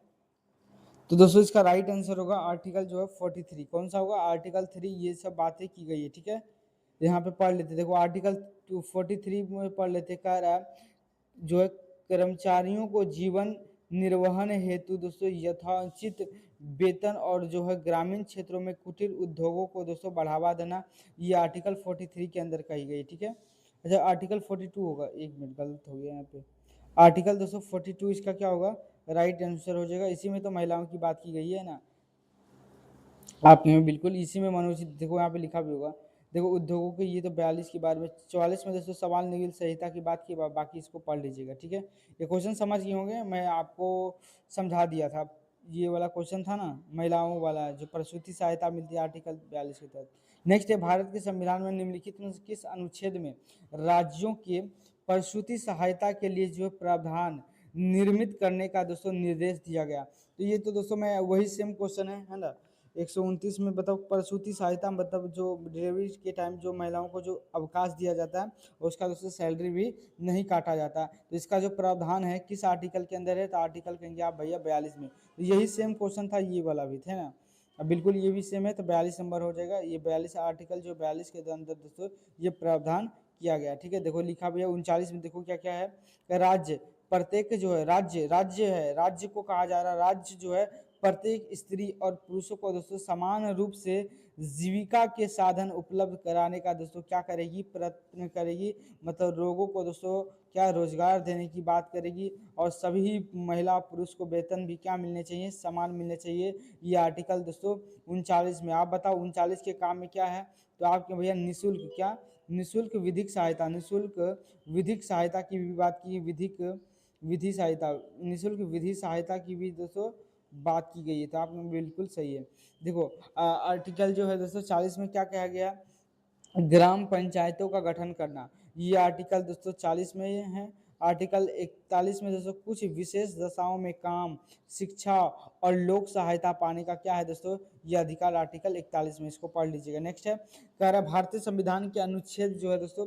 तो दोस्तों इसका राइट आंसर होगा आर्टिकल जो है 43। कौन सा होगा, आर्टिकल 3, ये सब बातें की गई है। ठीक है, यहाँ पे पढ़ लेते, देखो आर्टिकल 43 में पढ़ लेते, कह रहा है जो है कर्मचारियों को जीवन निर्वहन हेतु दोस्तों यथोचित वेतन और जो है ग्रामीण क्षेत्रों में कुटीर उद्योगों को दोस्तों बढ़ावा देना, ये आर्टिकल 43 के अंदर कही गई। ठीक है, अच्छा आर्टिकल 42 होगा, एक मिनट गलत हो गया यहाँ पे। आर्टिकल 242 इसका क्या होगा, राइट आंसर हो जाएगा। इसी में तो महिलाओं की बात की गई है ना, आपने बिल्कुल इसी में मनोचित, देखो यहाँ पे लिखा भी होगा। देखो उद्योगों के, ये तो 42 के बारे में, 44 में दोस्तों सवाल निविल संहिता की बात की, बाकी इसको पढ़ लीजिएगा। ठीक है, ये क्वेश्चन समझ गए होंगे, मैं आपको समझा दिया था। ये वाला क्वेश्चन था ना महिलाओं वाला, जो प्रसूति सहायता मिलती है आर्टिकल 42 के तहत। नेक्स्ट है भारत के संविधान में निम्नलिखित में से किस अनुच्छेद में राज्यों के प्रसूति सहायता के लिए जो प्रावधान निर्मित करने का दोस्तों निर्देश दिया गया। तो ये तो दोस्तों मैं वही सेम क्वेश्चन है ना। 129 में बताओ प्रसूति सहायता मतलब जो डिलीवरी के टाइम जो महिलाओं को जो अवकाश दिया जाता है और उसका दोस्तों सैलरी भी नहीं काटा जाता। तो इसका जो प्रावधान है किस आर्टिकल के अंदर है, तो आर्टिकल कहेंगे आप भैया 42 में। तो यही सेम क्वेश्चन था, ये वाला भी थे ना। अब बिल्कुल ये भी सेम है, तो 42 नंबर हो जाएगा। ये 42 आर्टिकल जो 42 के अंदर दोस्तों ये प्रावधान किया गया। ठीक है, देखो लिखा भी है 39 में, देखो क्या क्या है, राज्य प्रत्येक जो है, राज्य है, राज्य को कहा जा रहा है, राज्य जो है प्रत्येक स्त्री और पुरुषों को दोस्तों समान रूप से जीविका के साधन उपलब्ध कराने का दोस्तों क्या करेगी, प्रयत्न करेगी। मतलब रोगों को दोस्तों क्या रोजगार देने की बात करेगी और सभी महिला पुरुष को वेतन भी क्या मिलने चाहिए, समान मिलने चाहिए। ये आर्टिकल दोस्तों 39 में। आप बताओ 39 के काम में क्या है, तो आपके भैया निःशुल्क क्या, निःशुल्क विधिक सहायता, निःशुल्क विधिक सहायता की भी बात की, विधिक विधि सहायता, निःशुल्क विधि सहायता की भी दोस्तों बात की गई है। तो आपने बिल्कुल सही है। देखो आर्टिकल जो है दोस्तों 40 में क्या कहा गया, ग्राम पंचायतों का गठन करना। ये आर्टिकल दोस्तों 40 में है। आर्टिकल 41 में दोस्तों कुछ विशेष दशाओं में काम, शिक्षा और लोक सहायता पाने का क्या है दोस्तों, ये अधिकार आर्टिकल 41 में। इसको पढ़ लीजिएगा। नेक्स्ट है, कह रहा है भारतीय संविधान के अनुच्छेद जो है दोस्तों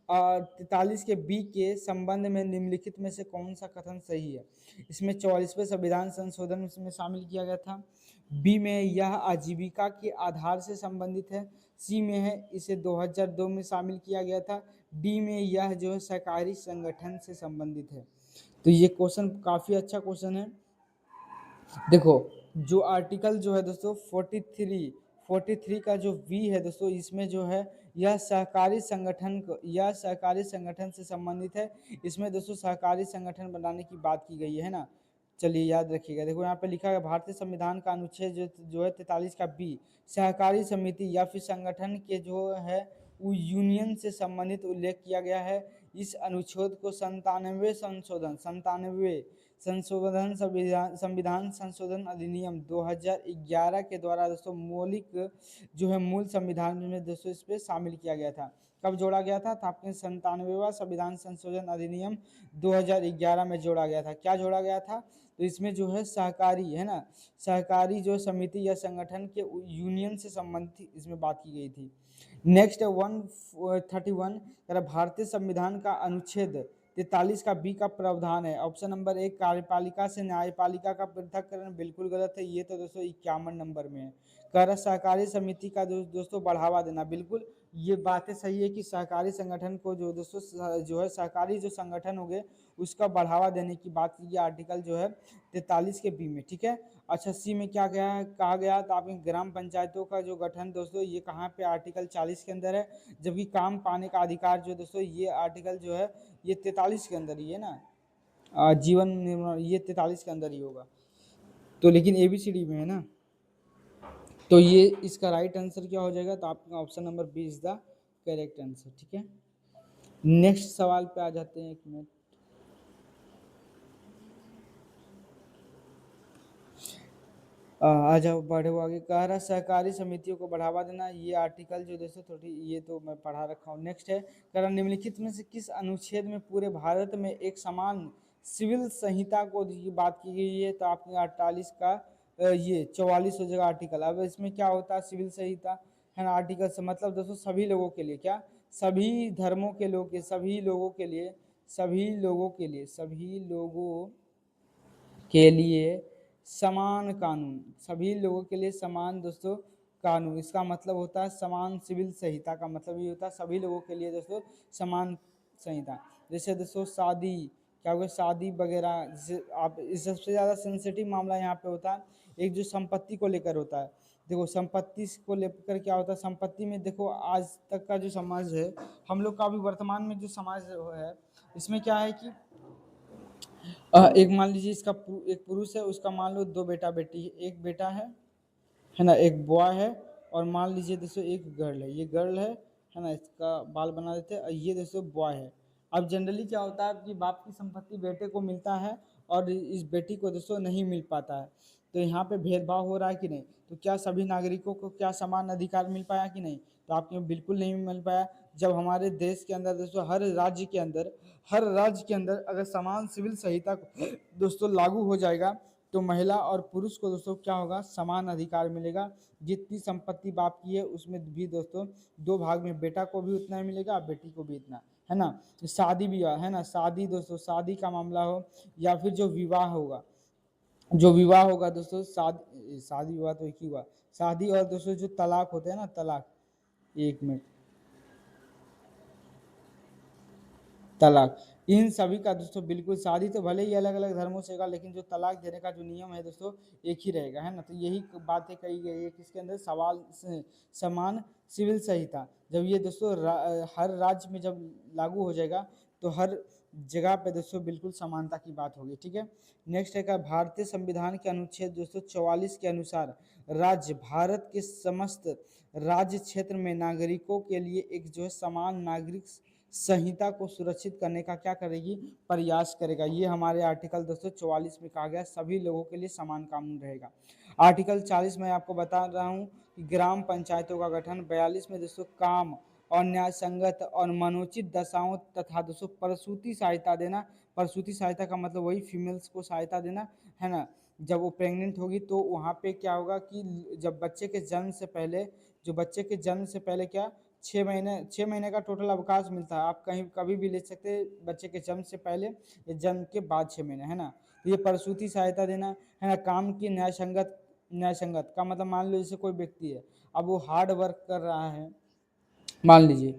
43 के बी के संबंध में निम्नलिखित में से कौन सा कथन सही है। इसमें 44वें संविधान संशोधन में शामिल किया गया था। बी में यह आजीविका के आधार से संबंधित है। सी में है इसे 2002 में शामिल किया गया था। डी में यह जो है सहकारी संगठन से संबंधित है। तो ये क्वेश्चन काफी अच्छा क्वेश्चन है। देखो जो आर्टिकल जो है दोस्तों 43 का जो वी है दोस्तों, इसमें जो है यह सहकारी संगठन से संबंधित है। इसमें दोस्तों सहकारी संगठन बनाने की बात की गई है ना। चलिए याद रखिएगा। देखो यहाँ पे लिखा है भारतीय संविधान का अनुच्छेद जो है 43 का बी, सहकारी समिति या फिर संगठन के जो है वो यूनियन से संबंधित उल्लेख किया गया है। इस अनुच्छेद को 97 संविधान संशोधन अधिनियम 2011 के द्वारा दोस्तों मौलिक जो है मूल संविधान में दोस्तों इस पे शामिल किया गया था। कब जोड़ा गया था, तो आपके 97वां संविधान संशोधन अधिनियम 2011 में जोड़ा गया था। क्या जोड़ा गया था, तो इसमें जो है सहकारी है ना, सहकारी जो समिति या संगठन के यूनियन से संबंधित इसमें बात की गई थी। नेक्स्ट 131 भारतीय संविधान का अनुच्छेद 43 का बी का प्रावधान है। ऑप्शन नंबर 1 कार्यपालिका से न्यायपालिका का पृथक्करण बिल्कुल गलत है। ये तो दोस्तों 51 नंबर में है। कह रहा सहकारी समिति का दोस्तों बढ़ावा देना, बिल्कुल ये बातें सही है कि सहकारी संगठन को जो दोस्तों जो है सहकारी जो संगठन हो गए उसका बढ़ावा देने की बात की आर्टिकल जो है 43 के बी में। ठीक है। अच्छा सी में क्या गया कहा गया, तो आपके ग्राम पंचायतों का जो गठन दोस्तों ये कहाँ पे आर्टिकल 40 के अंदर है, जबकि काम पाने का अधिकार जो दोस्तों ये आर्टिकल जो है ये 43 के अंदर ही है ना। जीवन निर्माण ये 43 के अंदर ही होगा। तो लेकिन ABCD में है ना, तो ये इसका राइट आंसर क्या हो जाएगा, तो आपका option number B is the correct answer. ठीक है। नेक्स्ट सवाल पे आ जाते हैं। एक मिनट, आ जाओ बढ़ो आगे। कह रहा सहकारी समितियों को बढ़ावा देना, ये आर्टिकल जो दोस्तों थोड़ी ये तो मैं पढ़ा रखा हूँ। नेक्स्ट है, कह रहा निम्नलिखित में से किस अनुच्छेद में पूरे भारत में एक समान सिविल संहिता को की बात की गई है, तो आपने 48 का ये 44 हो जाएगा आर्टिकल। अब इसमें क्या होता है सिविल संहिता है ना, आर्टिकल से मतलब दोस्तों सभी लोगों के लिए, क्या सभी धर्मों के लोग के सभी लोगों के लिए, समान कानून, सभी लोगों के लिए समान दोस्तों कानून। इसका मतलब होता है समान सिविल संहिता का मतलब ये होता है सभी लोगों के लिए दोस्तों समान संहिता। जैसे दोस्तों शादी, क्या हुआ शादी वगैरह, जैसे आप इस सबसे ज़्यादा सेंसिटिव मामला यहाँ पे होता है एक जो संपत्ति को लेकर होता है। देखो संपत्ति को लेकर क्या होता है, संपत्ति में देखो आज तक का जो समाज है हम लोग का, अभी वर्तमान में जो समाज है इसमें क्या है कि एक मान लीजिए इसका एक पुरुष है, उसका मान लो दो बेटा बेटी है, एक बेटा है ना, एक बॉय है, और मान लीजिए दोस्तों एक गर्ल है, ये गर्ल है ना, इसका बाल बना देते हैं, और ये दोस्तों बॉय है। अब जनरली क्या होता है कि बाप की संपत्ति बेटे को मिलता है और इस बेटी को दोस्तों नहीं मिल पाता है। तो यहाँ पे भेदभाव हो रहा है कि नहीं, तो क्या सभी नागरिकों को क्या समान अधिकार मिल पाया कि नहीं, तो आपके बिल्कुल नहीं मिल पाया। जब हमारे देश के अंदर दोस्तों हर राज्य के अंदर अगर समान सिविल संहिता दोस्तों लागू हो जाएगा तो महिला और पुरुष को दोस्तों क्या होगा, समान अधिकार मिलेगा। जितनी संपत्ति बाप की है उसमें भी दोस्तों दो भाग में बेटा को भी उतना ही मिलेगा और बेटी को भी इतना, है ना। शादी भी है ना, शादी दोस्तों शादी का मामला हो या फिर जो विवाह होगा दोस्तों, शादी विवाह तो एक ही हुआ, शादी और दोस्तों जो तलाक होते हैं ना, तलाक, एक मिनट, तलाक, इन सभी का दोस्तों बिल्कुल, शादी तो भले ही अलग अलग धर्मों से होगा लेकिन जो तलाक देने का जो नियम है दोस्तों एक ही रहेगा, है ना। तो यही बातें कही गई है किसके अंदर, समान सिविल संहिता। जब ये दोस्तों हर राज्य में जब लागू हो जाएगा तो हर जगह पे दोस्तों बिल्कुल समानता की बात होगी, ठीक है। नेक्स्ट है का भारतीय संविधान के अनुच्छेद 244 के अनुसार राज्य भारत के समस्त राज्य क्षेत्र में नागरिकों के लिए एक जो है समान नागरिक संहिता को सुरक्षित करने का क्या करेगी, प्रयास करेगा। ये हमारे आर्टिकल 244 में कहा गया सभी लोगों के लिए समान कानून रहेगा। आर्टिकल 40 में आपको बता रहा हूँ कि ग्राम पंचायतों का गठन। 42 में दोस्तों काम और न्याय संगत और मनोचित दशाओं तथा दोस्तों प्रसूति सहायता देना। प्रसूति सहायता का मतलब वही फीमेल्स को सहायता देना है ना। जब वो प्रेग्नेंट होगी तो वहाँ पे क्या होगा कि जब बच्चे के जन्म से पहले, जो बच्चे के जन्म से पहले क्या 6 महीने का टोटल अवकाश मिलता है। आप कहीं कभी भी ले सकते हैं बच्चे के जन्म से पहले या जन्म के बाद 6 महीने, है ना। ये प्रसूति सहायता देना है ना। काम की न्याय संगत का मतलब मान लो जैसे कोई व्यक्ति है, अब वो हार्ड वर्क कर रहा है, मान लीजिए,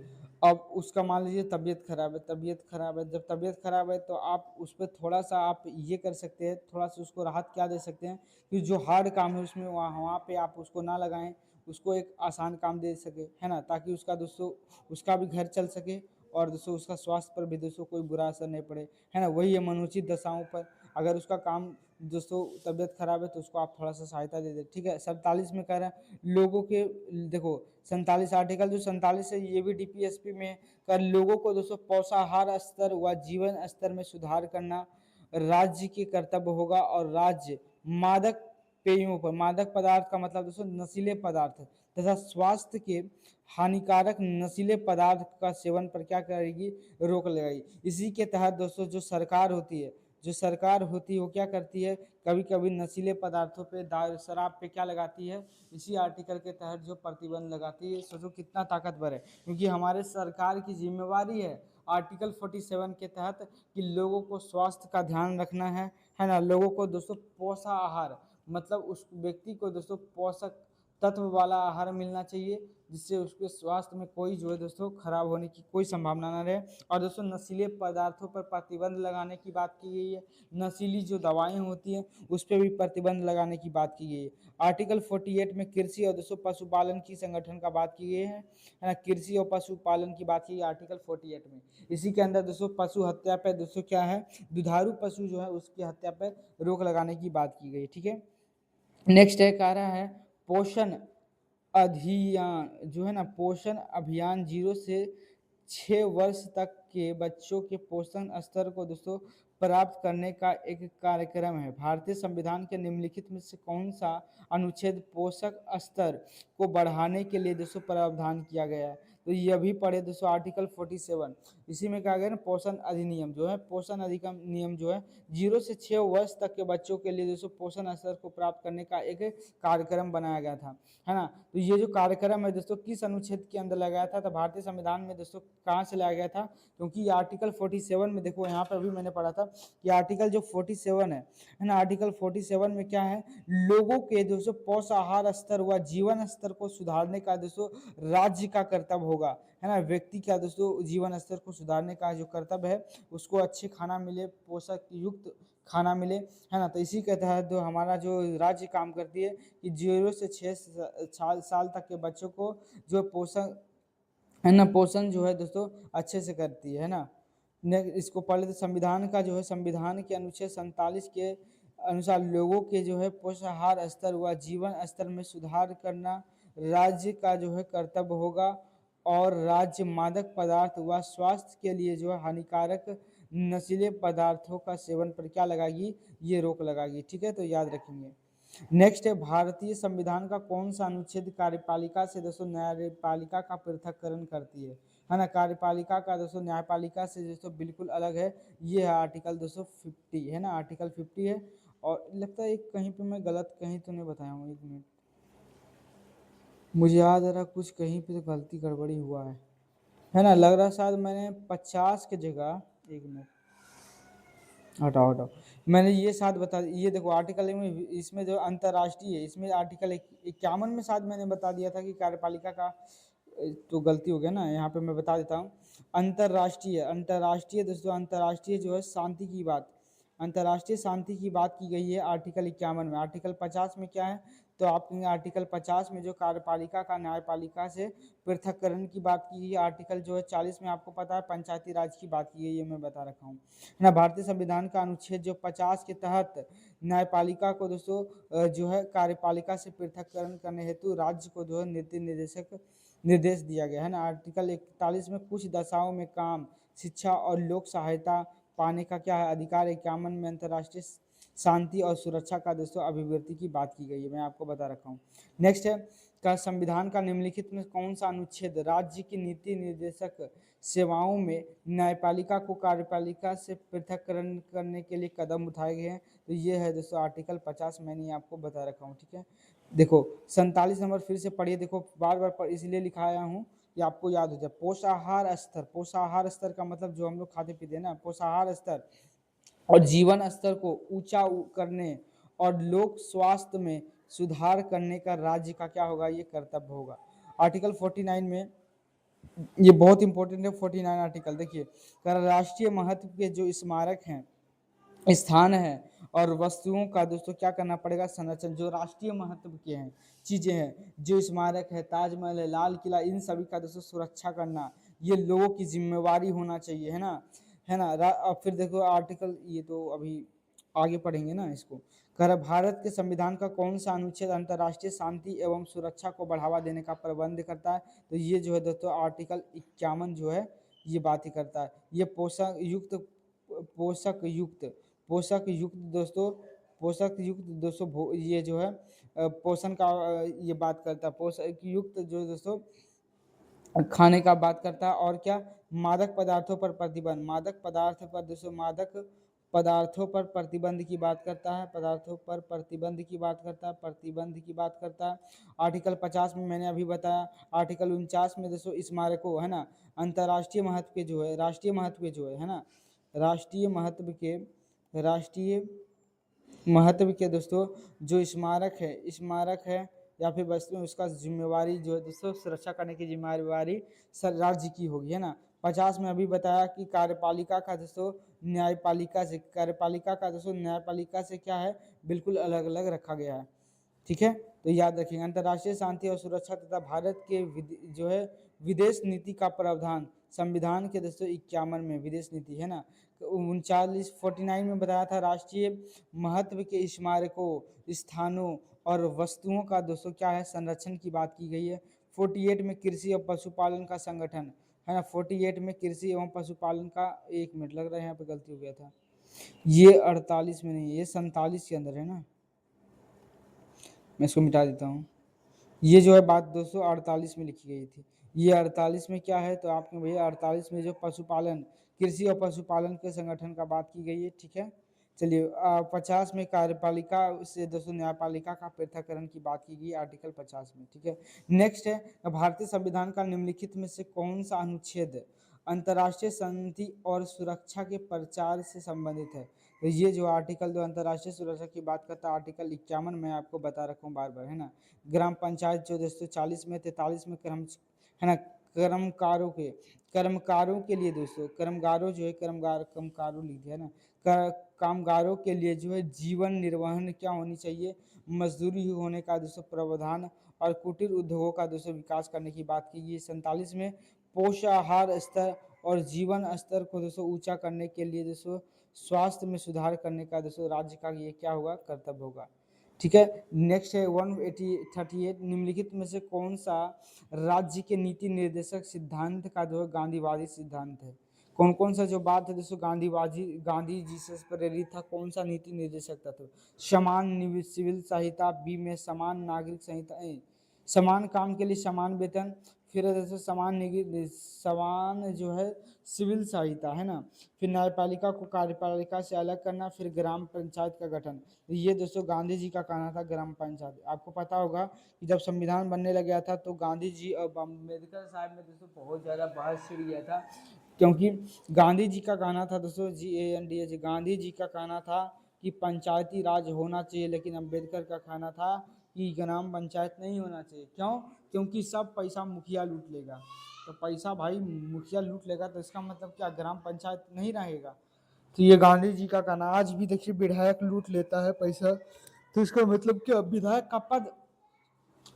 अब उसका मान लीजिए तबीयत खराब है, जब तबीयत खराब है तो आप उस पर थोड़ा सा आप ये कर सकते हैं, थोड़ा सा उसको राहत क्या दे सकते हैं कि जो हार्ड काम है उसमें वहाँ पे आप उसको ना लगाएं, उसको एक आसान काम दे सके, है ना, ताकि उसका दोस्तों उसका भी घर चल सके और दोस्तों उसका स्वास्थ्य पर भी दोस्तों कोई बुरा असर नहीं पड़े, है ना। वही है मनोचित दशाओं पर, अगर उसका काम दोस्तों तबीयत खराब है तो उसको आप थोड़ा सा सहायता दे दें, ठीक है। 47 में कह रहा है लोगों के, देखो 47 आर्टिकल जो 47 है ये भी डीपीएसपी में कर लोगों को दोस्तों पोषाहार स्तर व जीवन स्तर में सुधार करना राज्य के कर्तव्य होगा। और राज्य मादक पेयों पर, मादक पदार्थ का मतलब दोस्तों नशीले पदार्थ तथा स्वास्थ्य के हानिकारक नशीले पदार्थ का सेवन पर क्या करेगी, रोक लगाएगी। इसी के तहत दोस्तों जो सरकार होती है, वो क्या करती है, कभी कभी नशीले पदार्थों पे, दारू शराब पे क्या लगाती है, इसी आर्टिकल के तहत जो प्रतिबंध लगाती है। सोचो कितना ताकतवर है, क्योंकि हमारे सरकार की जिम्मेवारी है आर्टिकल 47 के तहत कि लोगों को स्वास्थ्य का ध्यान रखना है ना। लोगों को दोस्तों पोषाहार मतलब उस व्यक्ति को दोस्तों पोषक तत्व वाला आहार मिलना चाहिए, जिससे उसके स्वास्थ्य में कोई जो है दोस्तों खराब होने की कोई संभावना ना रहे। और दोस्तों नशीले पदार्थों पर प्रतिबंध लगाने की बात की गई है। नशीली जो दवाएं होती हैं उस पर भी प्रतिबंध लगाने की बात की गई है। आर्टिकल 48 में कृषि और दोस्तों पशुपालन की संगठन का बात की गई है ना। कृषि और पशुपालन की बात की गई आर्टिकल 48 में। इसी के अंदर दोस्तों पशु हत्या पे दोस्तों क्या है, दुधारू पशु जो है उसकी हत्या पर रोक लगाने की बात की गई, ठीक है। नेक्स्ट है कह रहा है पोषण अभियान जो है ना, पोषण अभियान 0 से 6 वर्ष तक के बच्चों के पोषण स्तर को दोस्तों प्राप्त करने का एक कार्यक्रम है। भारतीय संविधान के निम्नलिखित में से कौन सा अनुच्छेद पोषक स्तर को बढ़ाने के लिए दोस्तों प्रावधान किया गया है, तो यह भी पढ़े दोस्तों आर्टिकल 47। इसी में कहा गया ना पोषण अधिनियम जो है, पोषण अधिनियम नियम जो है 0 से 6 वर्ष तक के बच्चों के लिए दोस्तों पोषण स्तर को प्राप्त करने का एक कार्यक्रम बनाया गया था, है ना। तो ये जो कार्यक्रम है दोस्तों किस अनुच्छेद के अंदर लगाया था, तो भारतीय संविधान में दोस्तों कहाँ से लाया गया था, क्योंकि आर्टिकल 47 में देखो यहाँ पर अभी मैंने पढ़ा था कि आर्टिकल जो 47 है ना, आर्टिकल 47 में क्या है, लोगों के दोस्तों पोषाहार स्तर व जीवन स्तर को सुधारने का दोस्तों राज्य का कर्तव्य होगा, है ना। व्यक्ति का दोस्तों जीवन स्तर को सुधारने का जो कर्तव्य है, उसको अच्छे खाना मिले, पोषक युक्त खाना मिले, है ना। तो इसी के तहत जो हमारा जो राज्य काम करती है कि 0 से 6 साल तक के बच्चों को जो पोषण है ना, पोषण जो है दोस्तों अच्छे से करती है ना। इसको पढ़ लेते संविधान का जो है, संविधान के अनुच्छेद 47 के अनुसार लोगों के जो है पोषाहार स्तर व जीवन स्तर में सुधार करना राज्य का जो है कर्तव्य होगा। और राज्य मादक पदार्थ व स्वास्थ्य के लिए जो है हानिकारक नशीले पदार्थों का सेवन पर क्या लगाएगी, ये रोक लगाएगी, ठीक है। तो याद रखेंगे। नेक्स्ट है भारतीय संविधान का कौन सा अनुच्छेद कार्यपालिका से दोस्तों न्यायपालिका का पृथक्करण करती है ना। कार्यपालिका का दोस्तों न्यायपालिका से दोस्तों बिल्कुल अलग है, ये है आर्टिकल 250 है ना, आर्टिकल 50 है। और लगता है एक कहीं पे मैं गलत कहीं तो नहीं बताया हूँ, 1 मिनट, मुझे याद आ रहा कुछ कहीं पे तो गलती गड़बड़ी हुआ है ना, लग रहा शायद मैंने 50 की जगह, 1 मिनट, हटाओ हटाओ, मैंने ये शायद बता, ये देखो आर्टिकल में इसमें जो अंतर्राष्ट्रीय है, इसमें आर्टिकल 51 में शायद मैंने बता दिया था कि कार्यपालिका का, तो गलती हो गया ना, यहाँ पे मैं बता देता हूँ। अंतर्राष्ट्रीय दोस्तों, अंतर्राष्ट्रीय जो है शांति की बात, अंतर्राष्ट्रीय शांति की बात की गई है आर्टिकल 51 में। आर्टिकल 50 में क्या है, तो आपने आर्टिकल 50 में जो कार्यपालिका का न्यायपालिका से पृथककरण की बात की है, आर्टिकल जो है 40 में आपको पता है पंचायती राज की बात की है, ये मैं बता रखा हूँ, है ना। भारतीय संविधान का अनुच्छेद जो 50 के तहत न्यायपालिका को दोस्तों जो है कार्यपालिका से पृथककरण करने हेतु राज्य को जो है नीति निर्देशक निर्देश दिया गया है ना। आर्टिकल 41 में कुछ दशाओं में काम, शिक्षा और लोक सहायता पाने का क्या है अधिकार। 51 में अंतर्राष्ट्रीय शांति और सुरक्षा का दोस्तों अभिवृद्धि की बात की गई है, मैं आपको बता रखा हूँ। नेक्स्ट है का संविधान का निम्नलिखित में कौन सा अनुच्छेद राज्य की नीति निर्देशक सेवाओं में न्यायपालिका को कार्यपालिका से पृथककरण करने के लिए कदम उठाए गए हैं। तो ये है दोस्तों आर्टिकल 50, मैंने आपको बता रखा हूँ, ठीक है। देखो 47 नंबर फिर से पढ़िए, देखो बार बार इसलिए लिखाया हूँ कि आपको याद हो जाए। पोषाहार स्तर, पोषाहार स्तर का मतलब जो हम लोग खाते पीते हैं ना, पोषाहार स्तर और जीवन स्तर को ऊंचा करने और लोक स्वास्थ्य में सुधार करने का राज्य का क्या होगा, ये कर्तव्य होगा। आर्टिकल 49 में ये बहुत इंपॉर्टेंट है। 49 आर्टिकल देखिए, राष्ट्रीय महत्व के जो स्मारक हैं, स्थान है और वस्तुओं का दोस्तों क्या करना पड़ेगा, संरक्षण। जो राष्ट्रीय महत्व के हैं चीजें हैं, जो स्मारक है, ताजमहल है, लाल किला, इन सभी का दोस्तों सुरक्षा करना ये लोगों की जिम्मेवारी होना चाहिए, है ना, है ना। अब फिर देखो आर्टिकल, ये तो अभी आगे पढ़ेंगे ना इसको। भारत के संविधान का कौन सा अनुच्छेद अंतर्राष्ट्रीय शांति एवं सुरक्षा को बढ़ावा देने का प्रबंध करता है। तो ये जो है दोस्तों आर्टिकल 51 जो है ये बात ही करता है। ये पोषक युक्त दोस्तों, पोषक युक्त दोस्तों ये जो है पोषण का ये बात करता है। पोषक युक्त जो दोस्तों खाने का बात करता है। और क्या, मादक पदार्थों पर प्रतिबंध, मादक पदार्थ पर दोस्तों, मादक पदार्थों पर प्रतिबंध की बात करता है, पदार्थों पर प्रतिबंध की बात करता है, प्रतिबंध की बात करता है। आर्टिकल 50 में मैंने अभी बताया। आर्टिकल 49 में दोस्तों स्मारकों, है ना, अंतर्राष्ट्रीय महत्व के जो है, राष्ट्रीय महत्व के जो है ना, राष्ट्रीय महत्व के, राष्ट्रीय महत्व के दोस्तों जो स्मारक है या फिर वस्तु, उसका जिम्मेवारी जो है दोस्तों सुरक्षा करने की जिम्मेवारी राज्य की होगी, है ना। 50 में अभी बताया कि कार्यपालिका का दोस्तों न्यायपालिका से, कार्यपालिका का दोस्तों न्यायपालिका से क्या है, बिल्कुल अलग अलग रखा गया है, ठीक है। तो याद रखेंगे अंतर्राष्ट्रीय शांति और सुरक्षा तथा भारत के जो है विदेश नीति का प्रावधान संविधान के दोस्तों 51 में विदेश नीति, है ना। 49 में बताया था राष्ट्रीय महत्व के स्मारकों, स्थानों और वस्तुओं का दोस्तों क्या है, संरक्षण की बात की गई है। 48 में कृषि और पशुपालन का संगठन, है ना। 48 में कृषि एवं पशुपालन का, 1 मिनट लग रहा है यहाँ पे गलती हो गया था, ये 48 में नहीं है, ये 47 के अंदर है ना, मैं इसको मिटा देता हूँ। ये जो है बात दोस्तों 48 में लिखी गई थी, ये 48 में क्या है, तो आपने भैया 48 में जो पशुपालन, कृषि और पशुपालन के संगठन का बात की गई है, ठीक है। चलिए 50 में कार्यपालिका से दोस्तों न्यायपालिका का पृथककरण की बात की गई आर्टिकल 50 में, ठीक है। नेक्स्ट है भारतीय संविधान का निम्नलिखित में से कौन सा अनुच्छेद अंतर्राष्ट्रीय शांति और सुरक्षा के प्रचार से संबंधित है। तो ये जो आर्टिकल जो अंतर्राष्ट्रीय सुरक्षा की बात करता है आर्टिकल 51 में आपको बता रखा हूँ बार बार, है ना। ग्राम पंचायत जो दोस्तों 40 में, 43 में कर्म, है ना, कर्मकारों के लिए दोस्तों, कर्मगारों जो है, कर्मकारों लिख दिया ना, कामगारों के लिए जो है जीवन निर्वहन क्या होनी चाहिए, मजदूरी होने का दोस्तों प्रावधान और कुटीर उद्योगों का दोस्तों विकास करने की बात की गई। 47 में पोषाहार स्तर और जीवन स्तर को दोस्तों ऊंचा करने के लिए दोस्तों स्वास्थ्य में सुधार करने का दोस्तों राज्य का ये क्या होगा, कर्तव्य होगा, ठीक है। नेक्स्ट है 138 निम्नलिखित में से कौन सा राज्य के नीति निर्देशक सिद्धांत का जो है गांधीवादी सिद्धांत है। कौन कौन सा जो बात है दोस्तों गांधी जी से प्रेरित था, कौन सा नीति निर्देशक तत्व। समान सिविल संहिता, बी में समान नागरिक संहिता, समान काम के लिए समान वेतन, फिर जैसे समान जो है सिविल संहिता, है ना। फिर न्यायपालिका को कार्यपालिका से अलग करना, फिर ग्राम पंचायत का गठन। ये दोस्तों गांधी जी का कहना था ग्राम पंचायत। आपको पता होगा कि जब संविधान बनने लग गया था तो गांधी जी और अम्बेडकर साहब में दोस्तों बहुत ज़्यादा बहस छिड़ गया था, क्योंकि गांधी जी का कहना था दोस्तों GANDH, गांधी जी का कहना था कि पंचायती राज होना चाहिए, लेकिन अम्बेडकर का कहना था कि ग्राम पंचायत नहीं होना चाहिए। क्यों? क्योंकि सब पैसा मुखिया लूट लेगा। तो पैसा भाई मुखिया लूट लेगा तो इसका मतलब क्या, ग्राम पंचायत नहीं रहेगा। तो ये गांधी जी का कहना। आज भी देखिए विधायक लूट लेता है पैसा, तो इसका मतलब क्या, विधायक का पद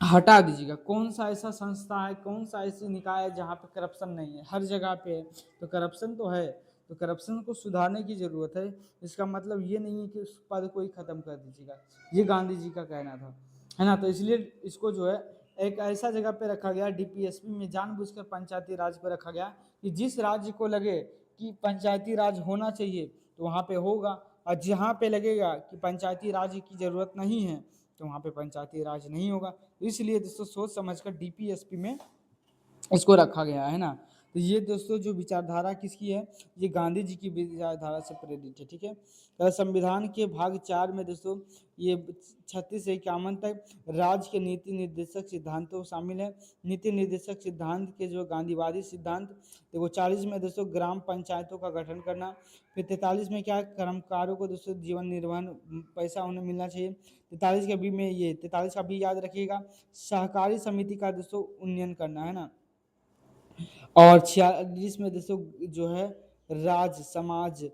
हटा दीजिएगा। कौन सा ऐसा संस्था है, कौन सा ऐसी निकाय है जहाँ पे करप्शन नहीं है? हर जगह पे है, तो करप्शन तो है। तो करप्शन को सुधारने की ज़रूरत है। इसका मतलब ये नहीं है कि उस पद को ही ख़त्म कर दीजिएगा। ये गांधी जी का कहना था, है ना? तो इसलिए इसको जो है एक ऐसा जगह पे रखा गया, डीपीएसपी में जानबूझकर पंचायती राज पे रखा गया कि जिस राज्य को लगे कि पंचायती राज होना चाहिए तो वहाँ पे होगा, और जहाँ पे लगेगा कि पंचायती राज की ज़रूरत नहीं है तो वहाँ पे पंचायती राज नहीं होगा। तो इसलिए दोस्तों सोच समझकर डीपीएसपी में इसको रखा गया है ना। तो ये दोस्तों जो विचारधारा किसकी है, ये गांधी जी की विचारधारा से प्रेरित है, ठीक है। तो संविधान के भाग 4 में दोस्तों ये 36 से 51 तक राज्य के नीति निर्देशक सिद्धांतों शामिल है। नीति निर्देशक सिद्धांत के जो गांधीवादी सिद्धांत, देखो 40 में दोस्तों ग्राम पंचायतों का गठन करना। फिर 43 में क्या है, कर्मकारों को दोस्तों जीवन निर्वहन पैसा उन्हें मिलना चाहिए। 43 के बी में ये 43 का भी याद रखिएगा, सहकारी समिति का दोस्तों उन्नयन करना, है ना। और 46 में दोस्तों जो है राज समाज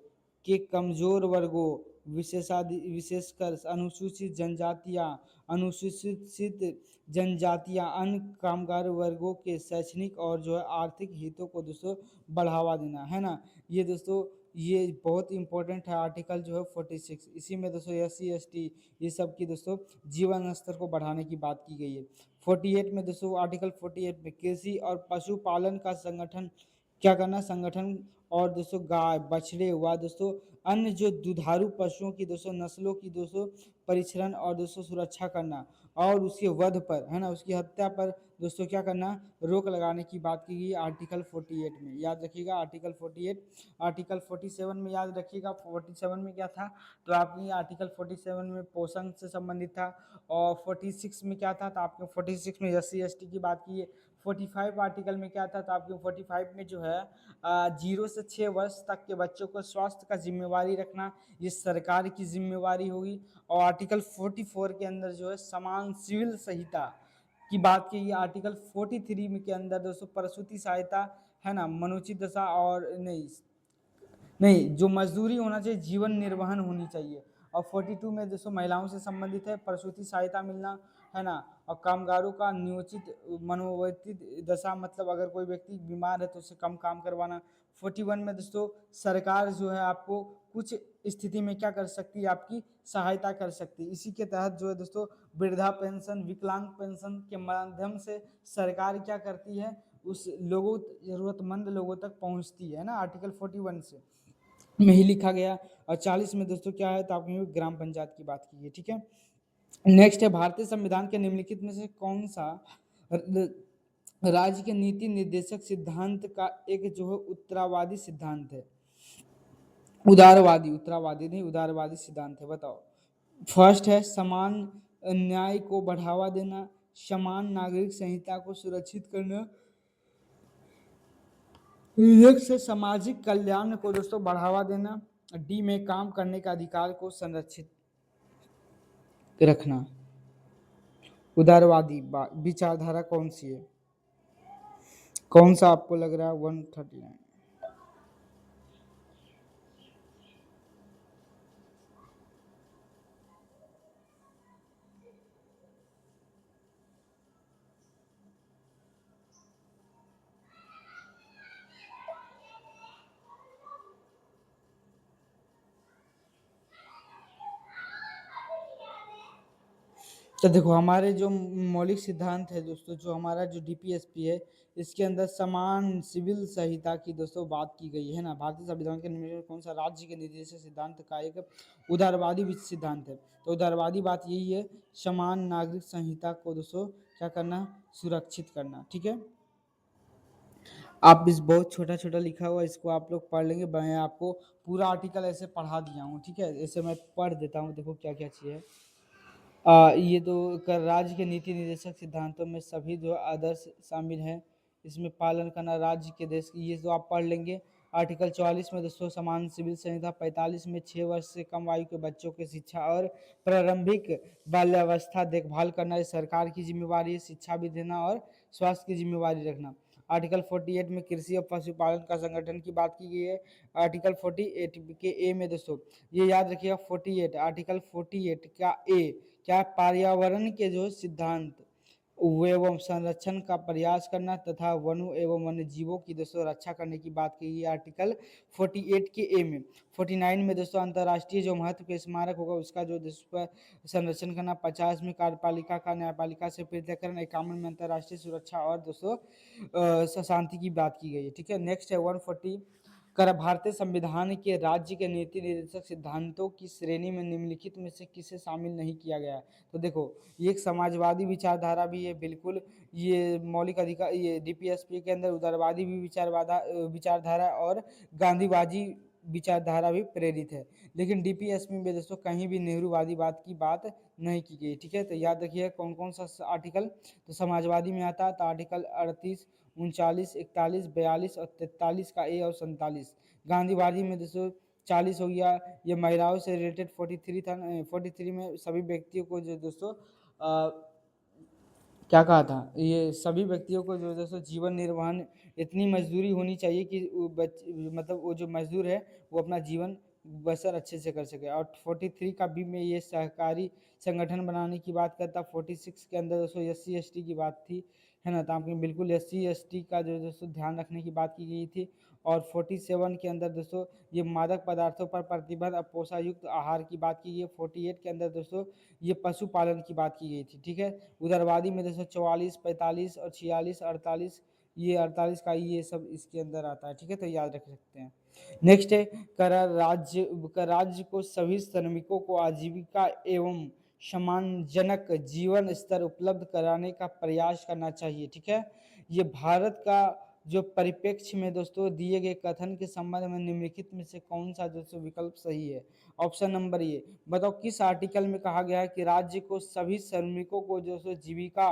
के कमजोर वर्गों, विशेषकर अनुसूचित जनजातियां, अन्य कामगार वर्गों के शैक्षणिक और जो है आर्थिक हितों को दोस्तों बढ़ावा देना, है ना। ये दोस्तों ये बहुत इंपॉर्टेंट है आर्टिकल जो है 46। इसी में दोस्तों SC ST ये सब की दोस्तों जीवन स्तर को बढ़ाने की बात की गई है। 48 में दोस्तों आर्टिकल 48 में कृषि और पशुपालन का संगठन क्या करना, संगठन और दोस्तों गाय बछड़े व दोस्तों अन्य जो दुधारू पशुओं की दोस्तों नस्लों की दोस्तों परिचरण और दोस्तों सुरक्षा करना, और उसके वध पर, है ना, उसकी हत्या पर दोस्तों क्या करना, रोक लगाने की बात की गई आर्टिकल 48 में। याद रखिएगा आर्टिकल 48। आर्टिकल 47 में याद रखिएगा 47 में क्या था, तो आपकी आर्टिकल 47 में पोषण से संबंधित था। और 46 में क्या था, तो आपके 46 में SC ST की बात की है। 45 आर्टिकल में क्या था, तो आपके 45 में जो है 0 से 6 वर्ष तक के बच्चों को स्वास्थ्य का जिम्मेवारी रखना, ये सरकार की जिम्मेवारी होगी। और आर्टिकल 44 के अंदर जो है समान सिविल संहिता की बात की गई। आर्टिकल 43 में के अंदर दोस्तों प्रसूति सहायता, है ना, मनोचित दशा और नहीं जो मजदूरी होना चाहिए, जीवन निर्वहन होनी चाहिए। और 42 में दोस्तों महिलाओं से संबंधित है, प्रसूति सहायता मिलना, है ना। और कामगारों का नियोजित मनोवैतिक दशा, मतलब अगर कोई व्यक्ति बीमार है तो उससे कम काम करवाना। 41 में दोस्तों सरकार जो है आपको कुछ स्थिति में क्या कर सकती है, आपकी सहायता कर सकती है। इसी के तहत जो है दोस्तों वृद्धा पेंशन, विकलांग पेंशन के माध्यम से सरकार क्या करती है, उस लोगों जरूरतमंद लोगों तक पहुंचती है ना, आर्टिकल 41 से में ही लिखा गया। और 40 में दोस्तों क्या है, तो आपने ग्राम पंचायत की बात की है, ठीक है। नेक्स्ट है भारतीय संविधान के निम्नलिखित में से कौन सा राज्य के नीति निर्देशक सिद्धांत का एक जो है उत्तरावादी सिद्धांत है, उत्तरावादी नहीं उदारवादी सिद्धांत है, बताओ। फर्स्ट है समान न्याय को बढ़ावा देना, समान नागरिक संहिता को सुरक्षित करना, नेक्स्ट है सामाजिक कल्याण को दोस्तों बढ़ावा देना, डी में काम करने का अधिकार को संरक्षित रखना। उदारवादी विचारधारा कौन सी है, कौन सा आपको लग रहा है? 139। तो देखो हमारे जो मौलिक सिद्धांत है दोस्तों, जो हमारा जो डीपीएसपी है, इसके अंदर समान सिविल संहिता की दोस्तों बात की गई है ना। भारतीय संविधान के निम्नलिखित में कौन सा राज्य के निर्देशक सिद्धांत का एक उदारवादी सिद्धांत है? तो उदारवादी बात यही है, समान नागरिक संहिता को दोस्तों क्या करना, सुरक्षित करना, ठीक है। आप इस बहुत छोटा छोटा लिखा हुआ, इसको आप लोग पढ़ लेंगे। मैं आपको पूरा आर्टिकल ऐसे पढ़ा दिया हूँ, ठीक है। ऐसे मैं पढ़ देता हूँ, देखो क्या क्या चीज़ है। ये तो कर राज्य के नीति निर्देशक सिद्धांतों में सभी जो आदर्श शामिल हैं, इसमें पालन करना राज्य के देश की, ये तो आप पढ़ लेंगे। आर्टिकल 44 में दोस्तों समान सिविल संहिता, 45 में 6 वर्ष से कम आयु के बच्चों की शिक्षा और प्रारंभिक बाल्यावस्था देखभाल करना, ये सरकार की जिम्मेवारी है। शिक्षा भी देना और स्वास्थ्य की जिम्मेवारी रखना। आर्टिकल 48 में कृषि और पशुपालन का संगठन की बात की गई है। आर्टिकल 48 के ए में दोस्तों ये याद रखिएगा, 48 आर्टिकल 48 का ए क्या, पर्यावरण के जो सिद्धांत एवं संरक्षण का प्रयास करना तथा वनों एवं वन्य जीवों की दोस्तों रक्षा करने की बात की है आर्टिकल 48 के ए में। 49 में दोस्तों अंतर्राष्ट्रीय जो महत्व के स्मारक होगा उसका जो दोस्तों संरक्षण करना। 50 में कार्यपालिका का न्यायपालिका से पृथक्करण। 51 में अंतर्राष्ट्रीय सुरक्षा और दोस्तों शांति की बात की गई है। ठीक है, नेक्स्ट है 140 कर भारतीय संविधान के राज्य के नीति निर्देशक सिद्धांतों की श्रेणी में निम्नलिखित में से किसे शामिल नहीं किया गया है। तो देखो ये एक समाजवादी विचारधारा भी है, बिल्कुल ये मौलिक अधिकार, ये डीपीएसपी के अंदर उदारवादी भी विचारधारा और गांधीवादी विचारधारा भी प्रेरित है। लेकिन डीपीएसपी में दोस्तों कहीं भी नेहरूवादी बात की बात नहीं की गई। ठीक है, तो याद रखिए कौन कौन सा आर्टिकल। तो समाजवादी में आता है तो आर्टिकल 38, 39, 41, 42 और 43 का ए और 47। गांधीवादी में दोस्तों 40 हो गया, ये महिलाओं से रिलेटेड 43 था। 43 में सभी व्यक्तियों को जो दोस्तों क्या कहा था, ये सभी व्यक्तियों को जो दोस्तों जीवन निर्वहन इतनी मजदूरी होनी चाहिए कि मतलब वो जो मजदूर है वो अपना जीवन बसर अच्छे से कर सके। और 43 का बी में ये सहकारी संगठन बनाने की बात करता। 46 के अंदर दोस्तों SC ST की बात थी, है ना, तो आपने बिल्कुल SC ST का जो दोस्तों ध्यान रखने की बात की गई थी। और 47 के अंदर दोस्तों ये मादक पदार्थों पर प्रतिबंध और पोषायुक्त आहार की बात की गई। 48 के अंदर दोस्तों ये पशुपालन की बात की गई थी। ठीक है, उदारवादी में दोस्तों 44, 45 और 46, 48, ये 48 का ये सब इसके अंदर आता है। ठीक है, तो याद रख सकते हैं। नेक्स्ट है कर राज्य को सभी श्रमिकों को आजीविका एवं सम्मानजनक जीवन स्तर उपलब्ध कराने का प्रयास करना चाहिए। ठीक है, ये भारत का जो परिप्रेक्ष्य में दोस्तों दिए गए कथन के संबंध में निम्नलिखित में से कौन सा दोस्तों विकल्प सही है। ऑप्शन नंबर ये बताओ किस आर्टिकल में कहा गया है कि राज्य को सभी श्रमिकों को जो है जीविका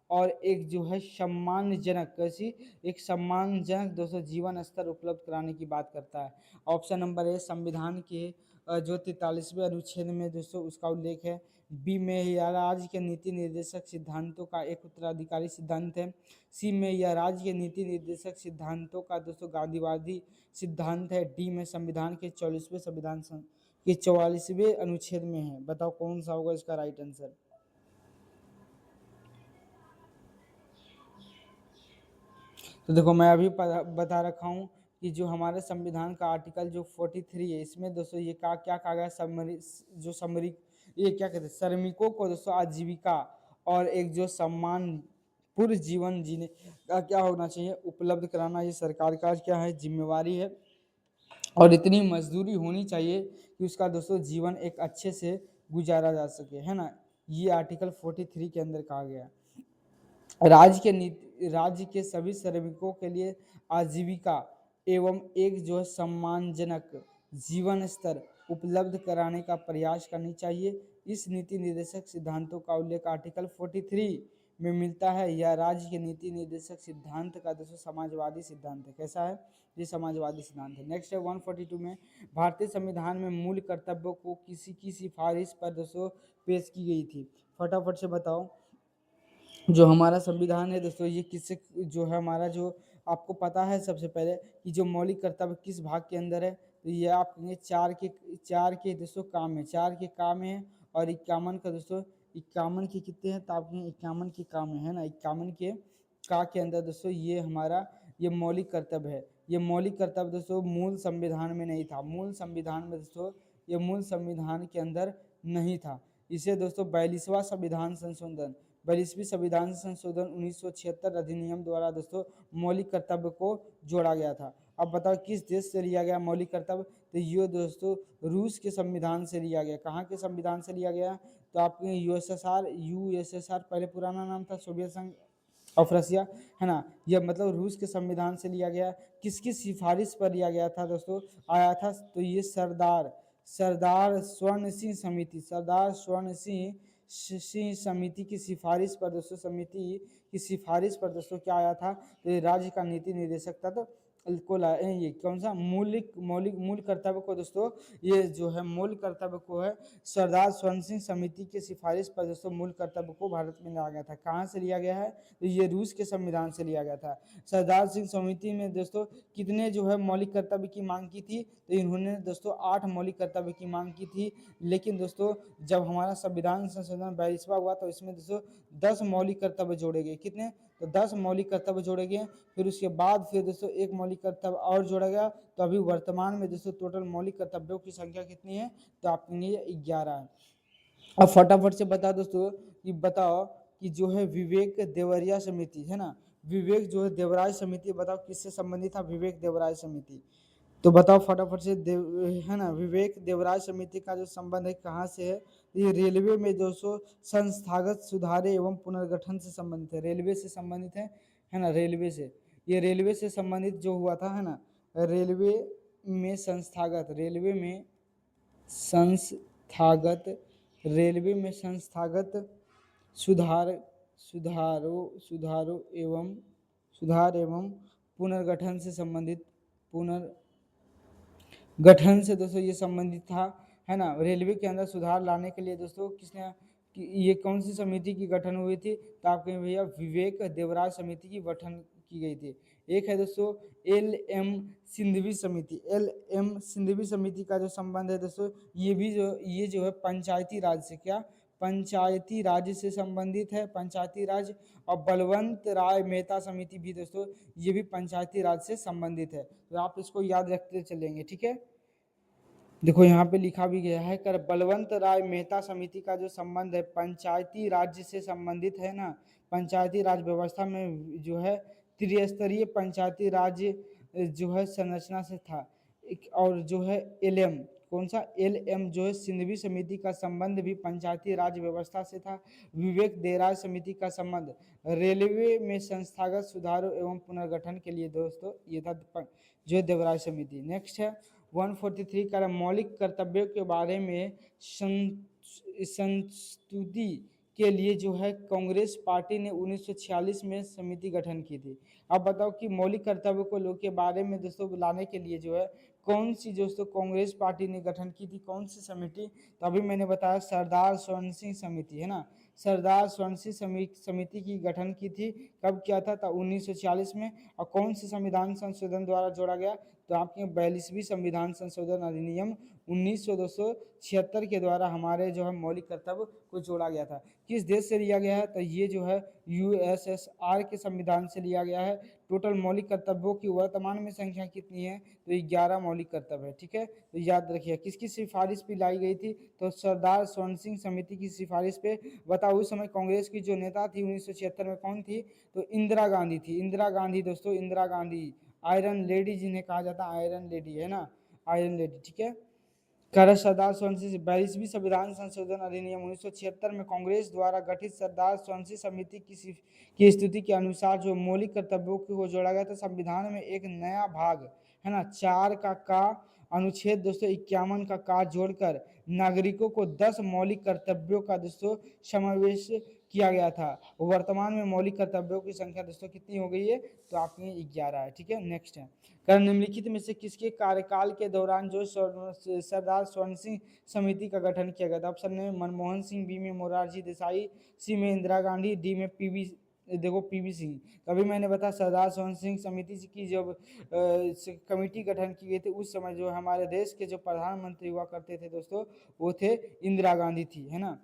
और एक जो है सम्मानजनक कैसी एक सम्मानजनक दोस्तों जीवन स्तर उपलब्ध कराने की बात करता है। ऑप्शन नंबर ए संविधान के जो 43वें अनुच्छेद में दोस्तों उसका उल्लेख है। बी में यह राज्य के नीति निर्देशक सिद्धांतों का एक उत्तराधिकारी सिद्धांत है। सी में यह राज्य के नीति निर्देशक सिद्धांतों का दोस्तों गांधीवादी सिद्धांत है। डी में संविधान के 44वें संविधान के 44वें अनुच्छेद में है। बताओ कौन सा होगा इसका राइट आंसर। तो देखो मैं अभी बता रखा हूँ कि जो हमारे संविधान का आर्टिकल जो 43 है इसमें दोस्तों ये क्या कहा गया, जो सामरिक ये क्या कहते हैं श्रमिकों को दोस्तों आजीविका और एक जो सम्मान पूर्ण जीवन जीने का क्या होना चाहिए उपलब्ध कराना, ये सरकार का क्या है जिम्मेवारी है। और इतनी मजदूरी होनी चाहिए कि उसका दोस्तों जीवन एक अच्छे से गुजारा जा सके, है ना, ये आर्टिकल 43 के अंदर कहा गया। राज्य के सभी श्रमिकों के लिए आजीविका एवं एक जो है सम्मानजनक जीवन स्तर उपलब्ध कराने का प्रयास करनी चाहिए। इस नीति निर्देशक सिद्धांतों का उल्लेख आर्टिकल 43 में मिलता है। यह राज्य के नीति निर्देशक सिद्धांत का दोस्तों समाजवादी सिद्धांत है। कैसा है, ये समाजवादी सिद्धांत है। नेक्स्ट है 142 में भारतीय संविधान में मूल कर्तव्यों को किसी की सिफारिश पर दोस्तों पेश की गई थी। फटाफट से बताओ जो हमारा संविधान है दोस्तों ये किससे जो है हमारा जो आपको पता है सबसे पहले कि जो मौलिक कर्तव्य किस भाग के अंदर है। तो ये आप कहेंगे चार के दोस्तों काम है, 4 के काम है। और 51 का दोस्तों 51 के कितने हैं तो आप कहेंगे 51 के काम है ना, 51 के अंदर दोस्तों ये हमारा ये मौलिक कर्तव्य है। ये मौलिक कर्तव्य दोस्तों मूल संविधान में नहीं था, मूल संविधान में दोस्तों ये मूल संविधान के अंदर नहीं था। इसे दोस्तों 42वां संविधान संशोधन 42वीं संविधान संशोधन 1976 अधिनियम द्वारा दोस्तों मौलिक कर्तव्य को जोड़ा गया था। अब बताओ किस देश से लिया गया मौलिक कर्तव्य, तो ये दोस्तों रूस के संविधान से लिया गया। कहाँ के संविधान से लिया गया, तो आपके यूएसएसआर पहले पुराना नाम था सोवियत संघ ऑफ रसिया, है ना, यह मतलब रूस के संविधान से लिया गया। किसकी सिफारिश पर लिया गया था दोस्तों, आया था तो ये सरदार स्वर्ण सिंह समिति, सरदार स्वर्ण सिंह समिति की सिफारिश पर दोस्तों क्या आया था, तो ये राज्य का नीति निर्देशक तत्व को लाए, ये कौन सा मूल कर्तव्य को दोस्तों, ये जो है मूल कर्तव्य को है सरदार स्वर्ण सिंह समिति की सिफारिश पर दोस्तों मूल कर्तव्य को भारत में लाया गया था। कहाँ से लिया गया है, तो ये रूस के संविधान से लिया गया था। सरदार सिंह समिति में दोस्तों कितने जो है मौलिक कर्तव्य की मांग की थी, तो इन्होंने दोस्तों 8 मौलिक कर्तव्य की मांग की थी। लेकिन दोस्तों जब हमारा संविधान संशोधन 42वां हुआ तो इसमें दोस्तों 10 मौलिक कर्तव्य जोड़े गए। कितने, तो 10 मौलिक कर्तव्य जोड़े गए। फिर उसके बाद फिर दोस्तों एक मौलिक कर्तव्य और जोड़ा गया। तो अभी वर्तमान में दोस्तों टोटल मौलिक कर्तव्यों की संख्या कितनी है, तो आपके लिए 11 है। अब फटाफट से बता दोस्तों कि बताओ कि जो है विवेक देवरिया समिति है ना, विवेक जो है देवराय समिति, बताओ किससे संबंधित था विवेक देवराय समिति, तो बताओ फटाफट से है ना, विवेक देवराय समिति का जो संबंध है कहाँ से है, ये रेलवे में दोस्तों संस्थागत सुधारे एवं पुनर्गठन से संबंधित है, रेलवे से संबंधित है ना, रेलवे से, ये रेलवे से संबंधित जो हुआ था है ना, रेलवे में संस्थागत, रेलवे में संस्थागत सुधार सुधारों एवं पुनर्गठन से संबंधित, पुनर्गठन से दोस्तों ये संबंधित था है ना। रेलवे के अंदर सुधार लाने के लिए दोस्तों किसने, ये कौन सी समिति की गठन हुई थी, तो आपके भैया विवेक देवराय समिति की गठन की गई थी। एक है दोस्तों एल एम सिंधवी समिति, एल एम सिंधवी समिति का जो संबंध है दोस्तों, ये जो है पंचायती राज से, क्या पंचायती राज से संबंधित है, पंचायती राज। और बलवंत राय मेहता समिति भी दोस्तों ये भी पंचायती राज से संबंधित है, तो आप इसको याद रखते चलेंगे, ठीक है। देखो यहाँ पे लिखा भी गया है, कर बलवंत राय मेहता समिति का जो संबंध है पंचायती राज्य से संबंधित है ना, पंचायती राज व्यवस्था में जो है त्रिस्तरीय पंचायती राज जो है संरचना से था। और जो है एलएम, कौन सा एलएम जो है सिंधवी समिति का संबंध भी पंचायती राज व्यवस्था से था। विवेक देराय समिति का संबंध रेलवे में संस्थागत सुधारों एवं पुनर्गठन के लिए दोस्तों ये था जो देवराय समिति। नेक्स्ट है 143 का मौलिक कर्तव्यों के बारे में संस्तुति के लिए जो है कांग्रेस पार्टी ने 1946 में समिति गठन की थी। अब बताओ कि मौलिक कर्तव्यों को लोग के बारे में दोस्तों लाने के लिए जो है कौन सी दोस्तों कांग्रेस पार्टी ने गठन की थी, कौन सी समिति, तो अभी मैंने बताया सरदार स्वर्ण सिंह समिति है ना, सरदार स्वर्ण सिंह समिति की गठन की थी। कब किया था, तो 1940 में। और कौन से संविधान संशोधन द्वारा जोड़ा गया, तो आपके 42वीं संविधान संशोधन अधिनियम 1976 के द्वारा हमारे जो है मौलिक कर्तव्य को जोड़ा गया था। किस देश से लिया गया है, तो ये जो है यूएसएसआर के संविधान से लिया गया है। टोटल मौलिक कर्तव्यों की वर्तमान में संख्या कितनी है, तो 11 मौलिक कर्तव्य है, ठीक है। तो याद रखिए किसकी सिफारिश पे लाई गई थी, तो सरदार स्वर्ण सिंह समिति की सिफारिश पे। बताओ उस समय कांग्रेस की जो नेता थी 1976 में कौन थी, तो इंदिरा गांधी थी, इंदिरा गांधी दोस्तों, इंदिरा गांधी आयरन लेडी जिन्हें कहा जाता है, आयरन लेडी है ना, आयरन लेडी, ठीक है। सरदार स्वर्ण सिंह 42वीं संविधान संशोधन अधिनियम 1976 में कांग्रेस द्वारा गठित सरदार स्वर्ण सिंह समिति की स्थिति के अनुसार जो मौलिक कर्तव्यों को जोड़ा गया था संविधान में एक नया भाग है ना, 4 का अनुच्छेद दोस्तों 51 का जोड़कर नागरिकों को 10 मौलिक कर्तव्यों का दोस्तों समावेश किया गया था। वर्तमान में मौलिक कर्तव्यों की संख्या दोस्तों कितनी हो गई है, तो आपके 11 है, ठीक है। नेक्स्ट है कर निम्नलिखित में से किसके कार्यकाल के दौरान जो सरदार स्वर्ण सिंह समिति का गठन किया गया था। ऑप्शन में मनमोहन सिंह, बी में मोरारजी देसाई, सी में इंदिरा गांधी, डी में पीवी सिंह। तभी मैंने बताया सरदार स्वर्ण सिंह समिति की जब कमेटी गठन की गई थी उस समय जो हमारे देश के जो प्रधानमंत्री हुआ करते थे दोस्तों वो थे इंदिरा गांधी थी, है ना।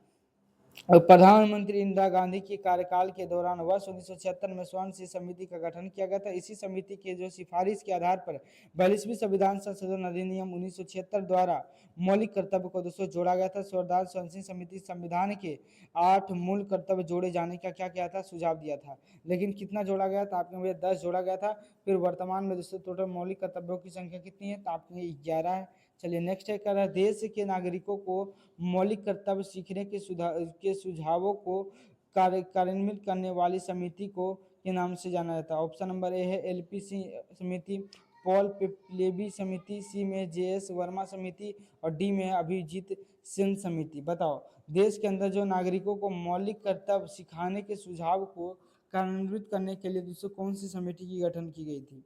और प्रधानमंत्री इंदिरा गांधी के कार्यकाल के दौरान वर्ष 1976 में स्वर्ण सिंह समिति का गठन किया गया था। इसी समिति के जो सिफारिश के आधार पर 42वीं संविधान संशोधन अधिनियम 1976 द्वारा मौलिक कर्तव्य को दोस्तों जोड़ा गया था। सरदार स्वर्ण सिंह समिति संविधान के 8 मूल कर्तव्य जोड़े जाने का क्या किया था, सुझाव दिया था। लेकिन कितना जोड़ा गया था, आपके लिए 10 जोड़ा गया था। फिर वर्तमान में दोस्तों टोटल मौलिक कर्तव्यों की संख्या कितनी है, तो आपके 11 है। चलिए नेक्स्ट है कर देश के नागरिकों को मौलिक कर्तव्य सीखने के सुझावों को कार्यान्वित करने वाली समिति को के नाम से जाना जाता है। ऑप्शन नंबर ए है एलपीसी समिति, पॉल पेप्लेबी समिति, सी में जेएस वर्मा समिति और डी में अभिजीत सेन समिति। बताओ देश के अंदर जो नागरिकों को मौलिक कर्तव्य सिखाने के सुझाव को कार्यान्वित करने के लिए दोस्तों कौन सी समिति की गठन की गई थी,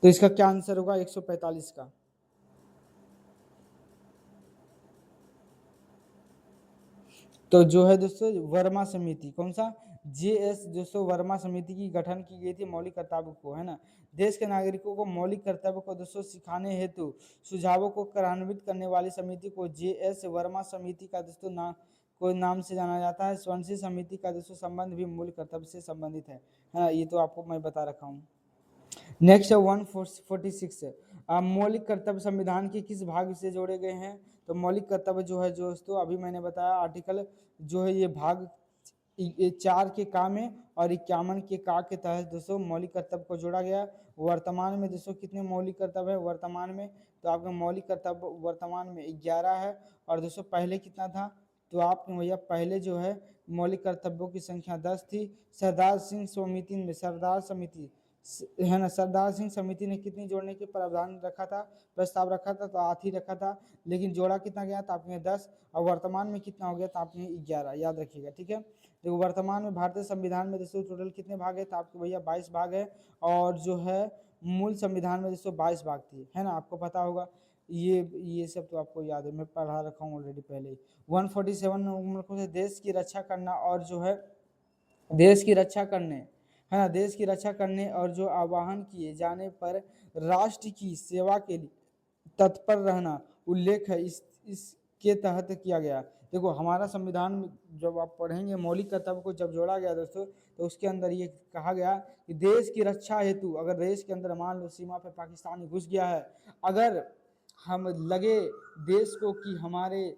तो इसका क्या आंसर होगा 145 का? तो जो है दोस्तों वर्मा समिति, कौन सा, जेएस दोस्तों वर्मा समिति की गठन की गई थी मौलिक कर्तव्य को, है ना। देश के नागरिकों को मौलिक कर्तव्य को दोस्तों सिखाने हेतु सुझावों को क्रियान्वित करने वाली समिति को जेएस वर्मा समिति का दोस्तों नाम से जाना जाता है। स्वयंसी समिति का दोस्तों संबंध भी मूल कर्तव्य से संबंधित है ना, ये तो आपको मैं बता रखा हूँ। नेक्स्ट है 146, मौलिक कर्तव्य संविधान के किस भाग से जोड़े गए हैं? तो मौलिक कर्तव्य जो है दोस्तों अभी मैंने बताया आर्टिकल जो है ये भाग 4 के का में और 51 के का के तहत दोस्तों मौलिक कर्तव्य को जोड़ा गया। वर्तमान में दोस्तों कितने मौलिक कर्तव्य है वर्तमान में? तो आपका मौलिक कर्तव्य वर्तमान में 11 है। और दोस्तों पहले कितना था? तो आपने भैया पहले जो है मौलिक कर्तव्यों की संख्या 10 थी। सरदार सिंह समिति में सरदार समिति है ना, सरदार सिंह समिति ने कितनी जोड़ने के प्रावधान रखा था, प्रस्ताव रखा था? तो 8 ही रखा था, लेकिन जोड़ा कितना गया था आपने 10, और वर्तमान में कितना हो गया था आपने 11, याद रखिएगा, ठीक है। तो वर्तमान में भारतीय संविधान में दोस्तों टोटल कितने भाग है? तो आपके भैया 22 भाग है। और जो है मूल संविधान में दोस्तों 22 भाग थी, है ना, आपको पता होगा। ये सब तो आपको याद है, मैं पढ़ा रखा हूँ ऑलरेडी पहले ही। 147 देश की रक्षा करना और जो है देश की रक्षा करने, है ना, देश की रक्षा करने और जो आह्वान किए जाने पर राष्ट्र की सेवा के लिए तत्पर रहना उल्लेख है इसके तहत किया गया। देखो हमारा संविधान में जब आप पढ़ेंगे मौलिक कर्तव्य को जब जोड़ा गया दोस्तों, तो उसके अंदर ये कहा गया कि देश की रक्षा हेतु अगर देश के अंदर मान लो सीमा पर पाकिस्तान घुस गया है, अगर हम लगे देश को कि हमारे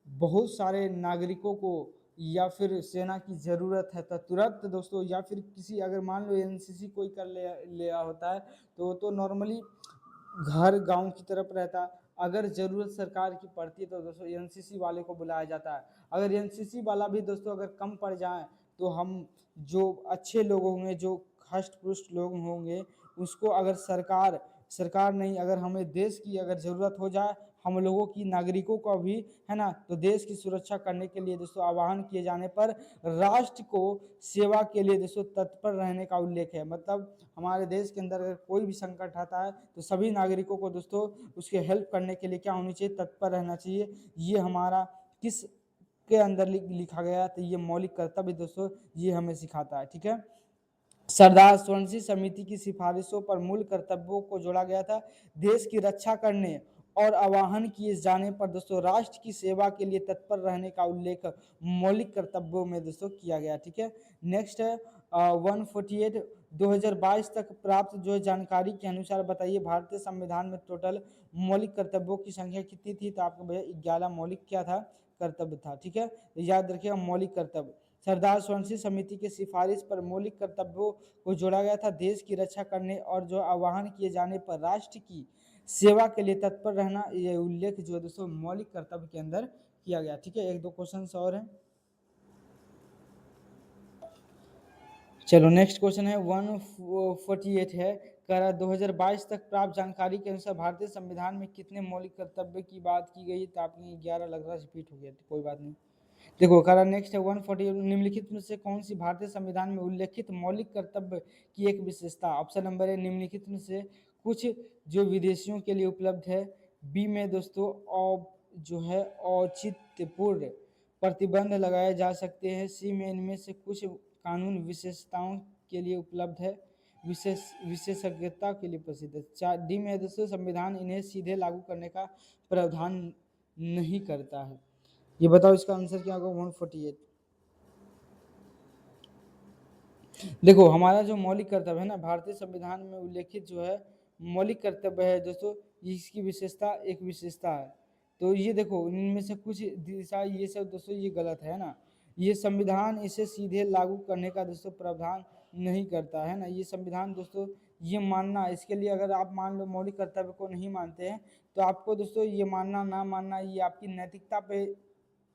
बहुत सारे नागरिकों को या फिर सेना की ज़रूरत है, तो तुरंत दोस्तों, या फिर किसी अगर मान लो एनसीसी कोई कर लिया होता है तो नॉर्मली घर गांव की तरफ रहता है। अगर ज़रूरत सरकार की पड़ती है तो दोस्तों एनसीसी वाले को बुलाया जाता है। अगर एनसीसी वाला भी दोस्तों अगर कम पड़ जाए तो हम जो अच्छे लोग होंगे, जो हष्ट पुष्ट लोग होंगे, उसको अगर सरकार नहीं, अगर हमें देश की अगर ज़रूरत हो जाए, हम लोगों की नागरिकों को भी, है ना, तो देश की सुरक्षा करने के लिए दोस्तों आह्वान किए जाने पर राष्ट्र को सेवा के लिए दोस्तों तत्पर रहने का उल्लेख है। मतलब हमारे देश के अंदर अगर कोई भी संकट आता है तो सभी नागरिकों को दोस्तों उसके हेल्प करने के लिए क्या होनी चाहिए? तत्पर रहना चाहिए। ये हमारा किस के अंदर लिखा गया? तो ये मौलिक कर्तव्य दोस्तों ये हमें सिखाता है, ठीक है। सरदार स्वयंसी समिति की सिफारिशों पर मूल कर्तव्यों को जोड़ा गया था। देश की रक्षा करने और आह्वान किए जाने पर दोस्तों राष्ट्र की सेवा के लिए तत्पर रहने का उल्लेख मौलिक कर्तव्यों में दोस्तों किया गया, ठीक है। नेक्स्ट है 148, 2022 तक प्राप्त जो जानकारी के अनुसार बताइए भारतीय संविधान में टोटल मौलिक कर्तव्यों की संख्या कितनी थी? तो आपको भैया 11 मौलिक क्या था? कर्तव्य था, ठीक है। याद रखिएगा मौलिक कर्तव्य। सरदार स्वयंसी समिति की सिफारिश पर मौलिक कर्तव्यों को जोड़ा गया था। देश की रक्षा करने और जो आह्वान किए जाने पर राष्ट्र की सेवा के लिए तत्पर रहना, ये उल्लेख जो है दोस्तों मौलिक कर्तव्य के अंदर किया गया, ठीक है। एक दो क्वेश्चन और हैं। चलो नेक्स्ट क्वेश्चन है 148 है, कह रहा 2022 तक प्राप्त जानकारी के अनुसार भारतीय संविधान में कितने मौलिक कर्तव्य की बात की गई? तो आपने 11 लग रहा रिपीट हो गया, तो कोई बात नहीं। देखो कह रहा नेक्स्ट है 140, निम्नलिखित में से कौन सी भारतीय संविधान में उल्लेखित मौलिक कर्तव्य की एक विशेषता? ऑप्शन नंबर है निम्नलिखित में से कुछ जो विदेशियों के लिए उपलब्ध है। बी में दोस्तों जो है औचित्यपूर्ण प्रतिबंध लगाए जा सकते हैं। सी में इनमें से कुछ कानून विशेषताओं के लिए उपलब्ध है, विशेषज्ञता के लिए प्रसिद्ध है। चार डी में दोस्तों संविधान इन्हें सीधे लागू करने का प्रावधान नहीं करता है। ये बताओ इसका आंसर क्या होगा 148। देखो हमारा जो मौलिक कर्तव्य है ना, भारतीय संविधान में उल्लेखित जो है मौलिक कर्तव्य है दोस्तों, इसकी विशेषता एक विशेषता है। तो ये देखो इनमें से कुछ दिशा ये सब दोस्तों ये गलत है ना। ये संविधान इसे सीधे लागू करने का दोस्तों प्रावधान नहीं करता है ना। ये संविधान दोस्तों ये मानना, इसके लिए अगर आप मान लो मौलिक कर्तव्य को नहीं मानते हैं तो आपको दोस्तों ये मानना ना मानना ये आपकी नैतिकता पे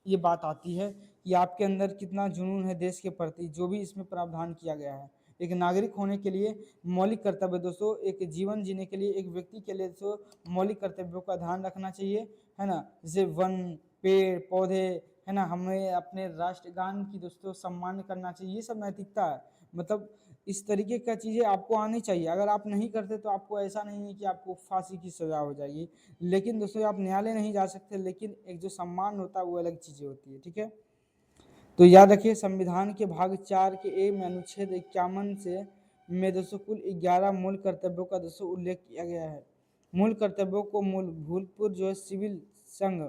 ये बात आती है कि आपके अंदर कितना जुनून है देश के प्रति, जो भी इसमें प्रावधान किया गया है। एक नागरिक होने के लिए मौलिक कर्तव्य दोस्तों, एक जीवन जीने के लिए एक व्यक्ति के लिए दोस्तों मौलिक कर्तव्यों का ध्यान रखना चाहिए, है ना। जैसे वन, पेड़ पौधे, है ना, हमें अपने राष्ट्रगान की दोस्तों सम्मान करना चाहिए, ये सब नैतिकता है। मतलब इस तरीके का चीज़ें आपको आनी चाहिए, अगर आप नहीं करते तो आपको ऐसा नहीं है कि आपको फांसी की सज़ा हो जाएगी, लेकिन दोस्तों आप न्यायालय नहीं जा सकते, लेकिन एक जो सम्मान होता है वो अलग चीज़ें होती है, ठीक है। तो याद रखिए संविधान के भाग 4 के ए में अनुच्छेद 51 से में दोस्तों कुल 11 मूल कर्तव्यों का दोस्तों उल्लेख किया गया है। मूल कर्तव्यों को मूलभूत जो है सिविल संघ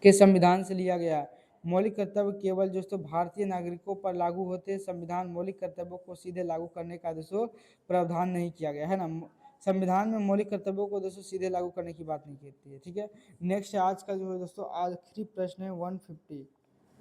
के संविधान से लिया गया है। मौलिक कर्तव्य केवल दोस्तों भारतीय नागरिकों पर लागू होते हैं। संविधान मौलिक कर्तव्यों को सीधे लागू करने का दोस्तों प्रावधान नहीं किया गया है ना। संविधान में मौलिक कर्तव्यों को दोस्तों सीधे लागू करने की बात नहीं कहती है, ठीक है। नेक्स्ट है आज का जो है दोस्तों आखिरी प्रश्न है 150,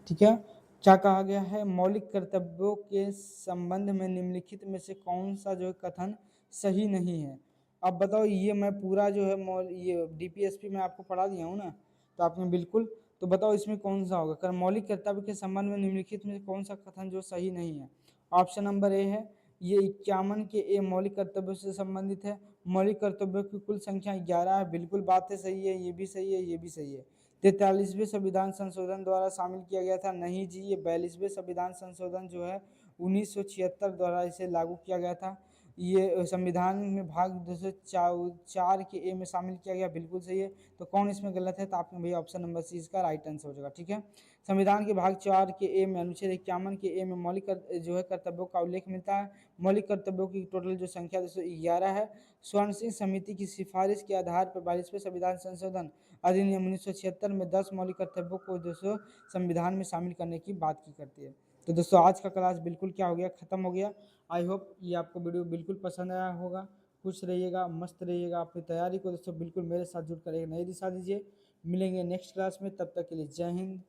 ठीक है। क्या कहा गया है, मौलिक कर्तव्यों के संबंध में निम्नलिखित में से कौन सा जो है कथन सही नहीं है। अब बताओ, ये मैं पूरा जो है ये डीपीएसपी में आपको पढ़ा दिया हूँ ना, तो आपने बिल्कुल, तो बताओ इसमें कौन सा होगा, कर मौलिक कर्तव्य के संबंध में निम्नलिखित में से कौन सा कथन जो सही नहीं है। ऑप्शन नंबर ए है, ये 51 के ए मौलिक कर्तव्यों से संबंधित है। मौलिक कर्तव्यों की कुल संख्या 11 है, बिल्कुल बातें सही है, ये भी सही है, ये भी सही है। 43वें संविधान संशोधन द्वारा शामिल किया गया था, नहीं जी, ये 42वें संविधान संशोधन जो है 1976 द्वारा इसे लागू किया गया था। ये संविधान में भाग 204 के ए में शामिल किया गया, बिल्कुल सही है। तो कौन इसमें गलत है, तो आपने भैया ऑप्शन नंबर सी इसका राइट आंसर हो जाएगा, ठीक है। संविधान के भाग 4 के ए में अनुच्छेद 51 के ए में जो है कर्तव्यों का उल्लेख मिलता है। मौलिक कर्तव्यों की टोटल जो संख्या 211 है। स्वर्ण सिंह समिति की सिफारिश के आधार पर 42वें संविधान संशोधन अधिनियम 1976 में 10 मौलिक कर्तव्यों को दोस्तों संविधान में शामिल करने की बात की करती है। तो दोस्तों आज का क्लास बिल्कुल क्या हो गया, खत्म हो गया। आई होप ये आपको वीडियो बिल्कुल पसंद आया होगा। खुश रहिएगा, मस्त रहिएगा, अपनी तैयारी को दोस्तों बिल्कुल मेरे साथ जुड़कर एक नई दिशा दीजिए। मिलेंगे नेक्स्ट क्लास में, तब तक के लिए जय हिंद।